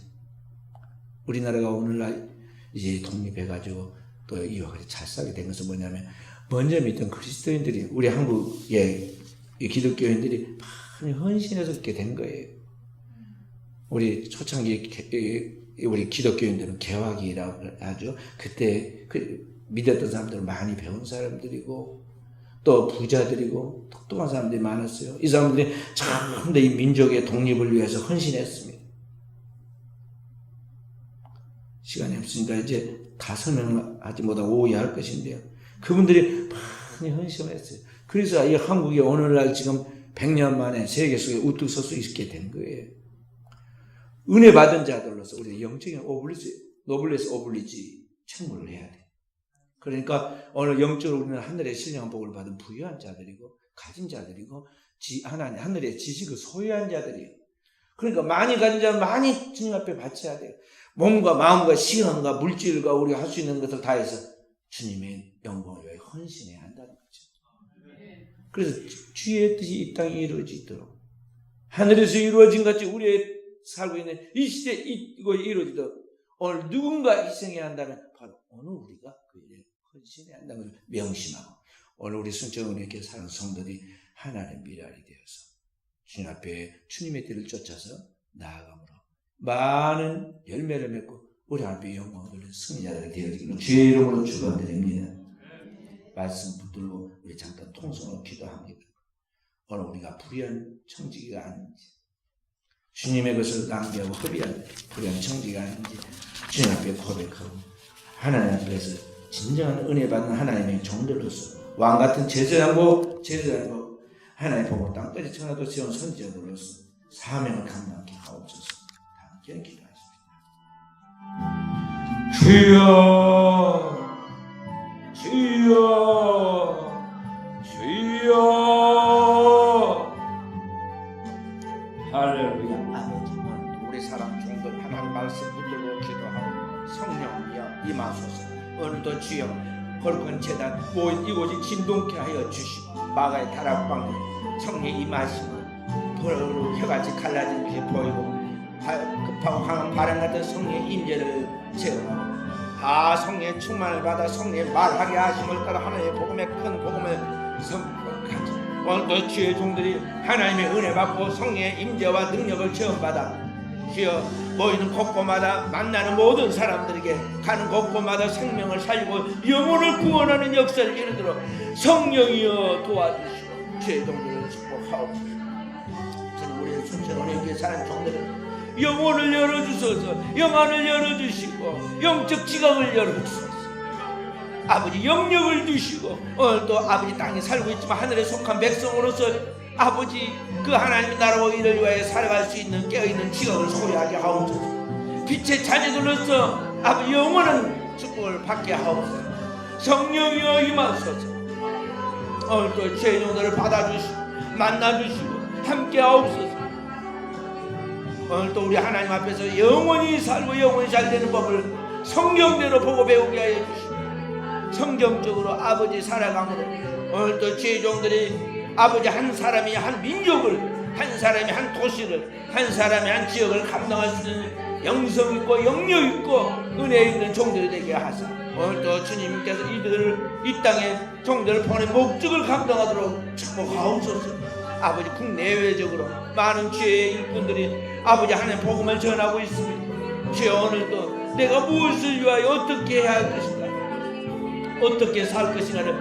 우리나라가 오늘날 이제 독립해가지고 또 이와 같이 잘 살게 된 것은 뭐냐면, 먼저 믿던 그리스도인들이, 우리 한국의 기독교인들이 많이 헌신해서 그렇게 된 거예요. 우리 초창기 우리 기독교인들은 개화기라고 하죠. 그때 믿었던 사람들은 많이 배운 사람들이고 또 부자들이고 똑똑한 사람들이 많았어요. 이 사람들이 전부 이 민족의 독립을 위해서 헌신했습니다. 시간이 없으니까 이제 다 설명하지 못하고 오해할 것인데요. 그분들이 많이 헌신을 했어요. 그래서 이 한국이 오늘날 지금 100년 만에 세계 속에 우뚝 설 수 있게 된 거예요. 은혜 받은 자들로서 우리가 영적인 노블레스 오블리지 책무를 해야 돼. 그러니까 오늘 영적으로 우리는 하늘의 신령한 복을 받은 부유한 자들이고 가진 자들이고 하늘의 지식을 소유한 자들이에요. 그러니까 많이 가진 자는 많이 주님 앞에 바쳐야 돼요. 몸과 마음과 시간과 물질과 우리가 할 수 있는 것을 다해서 주님의 영광을 위해 헌신해야 한다는 거죠. 그래서 주의 뜻이 이 땅에 이루어지도록, 하늘에서 이루어진 같이 우리의 살고 있는 이 시대에 이거 이루어지도록 오늘 누군가 희생해야 한다면 바로 오늘 우리가 그 일에 헌신해야 한다는 것을 명심하고, 오늘 우리 순천은혜교회 사는 성도들이 하나님의 미랄이 되어서 주님 앞에 주님의 뜻을 쫓아서 나아감으로 많은 열매를 맺고 우리 앞에 영광을 돌리는 승리자들이 되어지기를 주의 이름으로 축원드립니다. 말씀 붙들고 우리 잠깐 통성으로 기도합니다. 오늘 우리가 불의한 청지기가 아닌지, 주님의 것을 낭비하고 허비한 불의한 청지기가 아닌지 주님 앞에 고백하고, 하나님 앞에서 진정한 은혜 받는 하나님의 종들로서 왕같은 제사장고 하나님의 복을 땅까지 청하도 세운 선지자들로서 사명을 감당하게 하옵소서. 함께 기도하십니다. 주여 주여 주여. 할렐루야. 아버지, 우리 사랑 종들 하나님 말씀 붙들고 기도하고 성령이여 임하소서. 오늘도 주여 거룩한 제단 모인 이곳이 진동케 하여 주시고, 마가의 다락방에 성령의 임하심을 도로 혀같이 갈라진 게 보이고 급하고 강한 바람 같은 성령의 임재를 체험하고, 성령의 충만을 받아 성령의 말하게 하심을 따라 하나님의 복음의 큰 복음을 선포하지. 오늘도 주의 종들이 하나님의 은혜 받고 성령의 임재와 능력을 체험받아 주여 모이는 곳곳마다 만나는 모든 사람들에게 가는 곳곳마다 생명을 살리고 영혼을 구원하는 역사를 이루도록 성령이여 도와주시고 주의 종들을 축복하옵소서. 저는 우리의 순천원의 교회 사랑 종들을 영혼을 열어주소서. 영안을 열어주시고 영적 지각을 열어주소서. 아버지 영역을 주시고 오늘도 아버지 땅에 살고 있지만 하늘에 속한 백성으로서 아버지 그 하나님의 나라와 이를 위하여 살아갈 수 있는 깨어있는 지각을 소리하게 하옵소서. 빛의 자녀들로서 아버지 영원한 축복을 받게 하옵소서. 성령이여 임하소서. 오늘도 죄 종들을 받아주시고 만나주시고 함께 하옵소서. 오늘도 우리 하나님 앞에서 영원히 살고 영원히 잘 되는 법을 성경대로 보고 배우게 하여 주시고 성경적으로 아버지 살아감으로 오늘도 죄 종들이 아버지 한 사람이 한 민족을 한 사람이 한 도시를 한 사람이 한 지역을 감당할 수 있는 영성 있고 영력 있고 은혜 있는 종들이 되게 하사 오늘도 주님께서 이들을 이 땅에 종들을 보낸 목적을 감당하도록 축복하옵소서. 아버지 국내외적으로 많은 주의 일꾼들이 아버지 하나님 복음을 전하고 있습니다. 주여 오늘도 내가 무엇을 위하여 어떻게 해야 할 것인가 어떻게 살 것인가를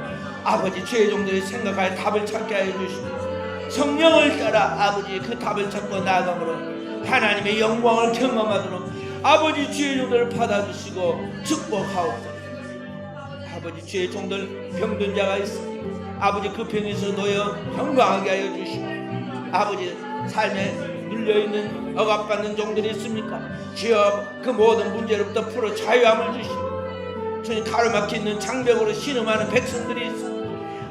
아버지 주의 종들이 생각하여 답을 찾게 하여 주시고 성령을 따라 아버지 그 답을 찾고 나아감으로 하나님의 영광을 경험하도록 아버지 주의 종들을 받아주시고 축복하옵소서. 아버지 주의 종들 병든 자가 있습니다. 아버지 그 병에서 놓여 건강하게 하여 주시고 아버지 삶에 눌려있는 억압받는 종들이 있습니까? 주여 그 모든 문제로부터 풀어 자유함을 주시고 주님 가로막혀있는 장벽으로 신음하는 백성들이 있습니다.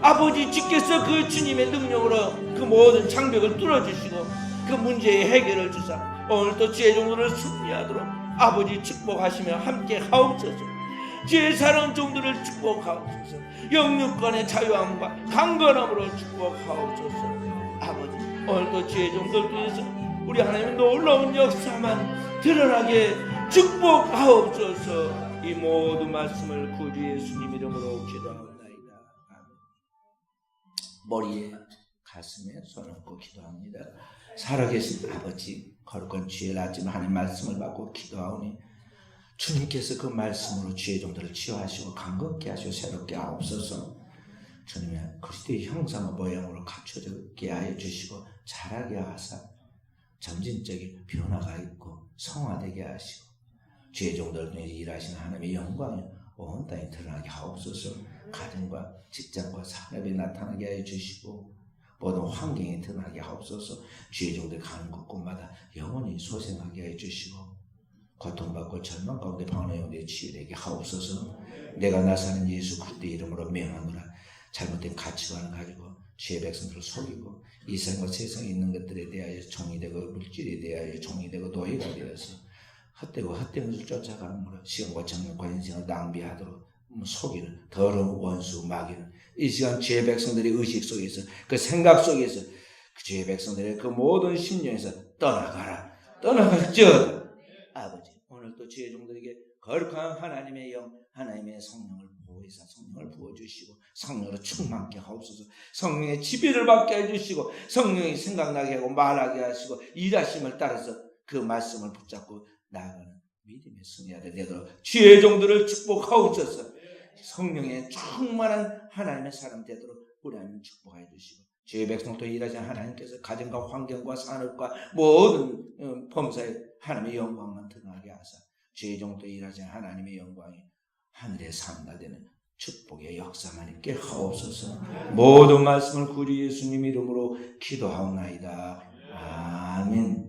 아버지 주께서 그 주님의 능력으로 그 모든 장벽을 뚫어주시고 그 문제의 해결을 주사 오늘도 주의 종들을 승리하도록 아버지 축복하시며 함께 하옵소서. 주의 사랑하는 종들을 축복하옵소서. 영육간의 자유함과 강건함으로 축복하옵소서. 아버지 오늘도 주의 종들 중에서 우리 하나님의 놀라운 역사만 드러나게 축복하옵소서. 이 모든 말씀을 구주 예수님 이름으로 기도하옵나이다. 아멘. 머리에 가슴에 손 얹고 기도합니다. 살아계신 아버지 거룩한 주의 낮은 하나님 말씀을 받고 기도하오니 주님께서 그 말씀으로 주의 종들을 치유하시고 강건케 하시고 새롭게 하옵소서. 주님의 그리스도의 형상과 모양으로 갖춰지게 하여 주시고 자라게 하사 점진적인 변화가 있고 성화되게 하시고 주의 종들 중에 일하시는 하나님의 영광이 온 땅에 드러나게 하옵소서. 가정과 직장과 산업에 나타나게 하여 주시고 모든 환경에 드러나게 하옵소서. 주의 종들 가는 곳곳마다 영원히 소생하게 하여 주시고 고통받고 절망 가운데 방황하는 영혼들이 치유되게 하옵소서. 내가 나사는 예수 그리스도의 이름으로 명하노라. 잘못된 가치관을 가지고 주의 백성들을 속이고 이 세상과 세상에 있는 것들에 대하여 종이 되고 물질에 대하여 종이 되고 노예가 되어서 헛되고 헛된 것을 쫓아가므로 시간과 정력과 인생을 낭비하도록 속이는 더러운 원수 마귀는 이 시간 주의 백성들의 의식 속에서 그 생각 속에서 그 주의 백성들의 그 모든 심령에서 떠나가라 떠나갈지어다. 아버지 오늘도 주의 종들에게 거룩한 하나님의 영 하나님의 성령을 보호해서 성령을 부어주시고 성령으로 충만케 하옵소서. 성령의 지배를 받게 해주시고 성령이 생각나게 하고 말하게 하시고 일하심을 따라서 그 말씀을 붙잡고 나아가는 믿음의 승리하게 되도록 주의 종들을 축복하옵소서. 성령의 충만한 하나님의 사람 되도록 우리 하나님 축복해 주시고 주의 백성도 일하신 하나님께서 가정과 환경과 산업과 모든 범사에 하나님의 영광만 드러나게 하사 주의 종도 일하신 하나님의 영광이 하늘에 상달되는 축복의 역사만 있게 하옵소서. 모든 말씀을 구주 예수님 이름으로 기도하옵나이다. 아멘.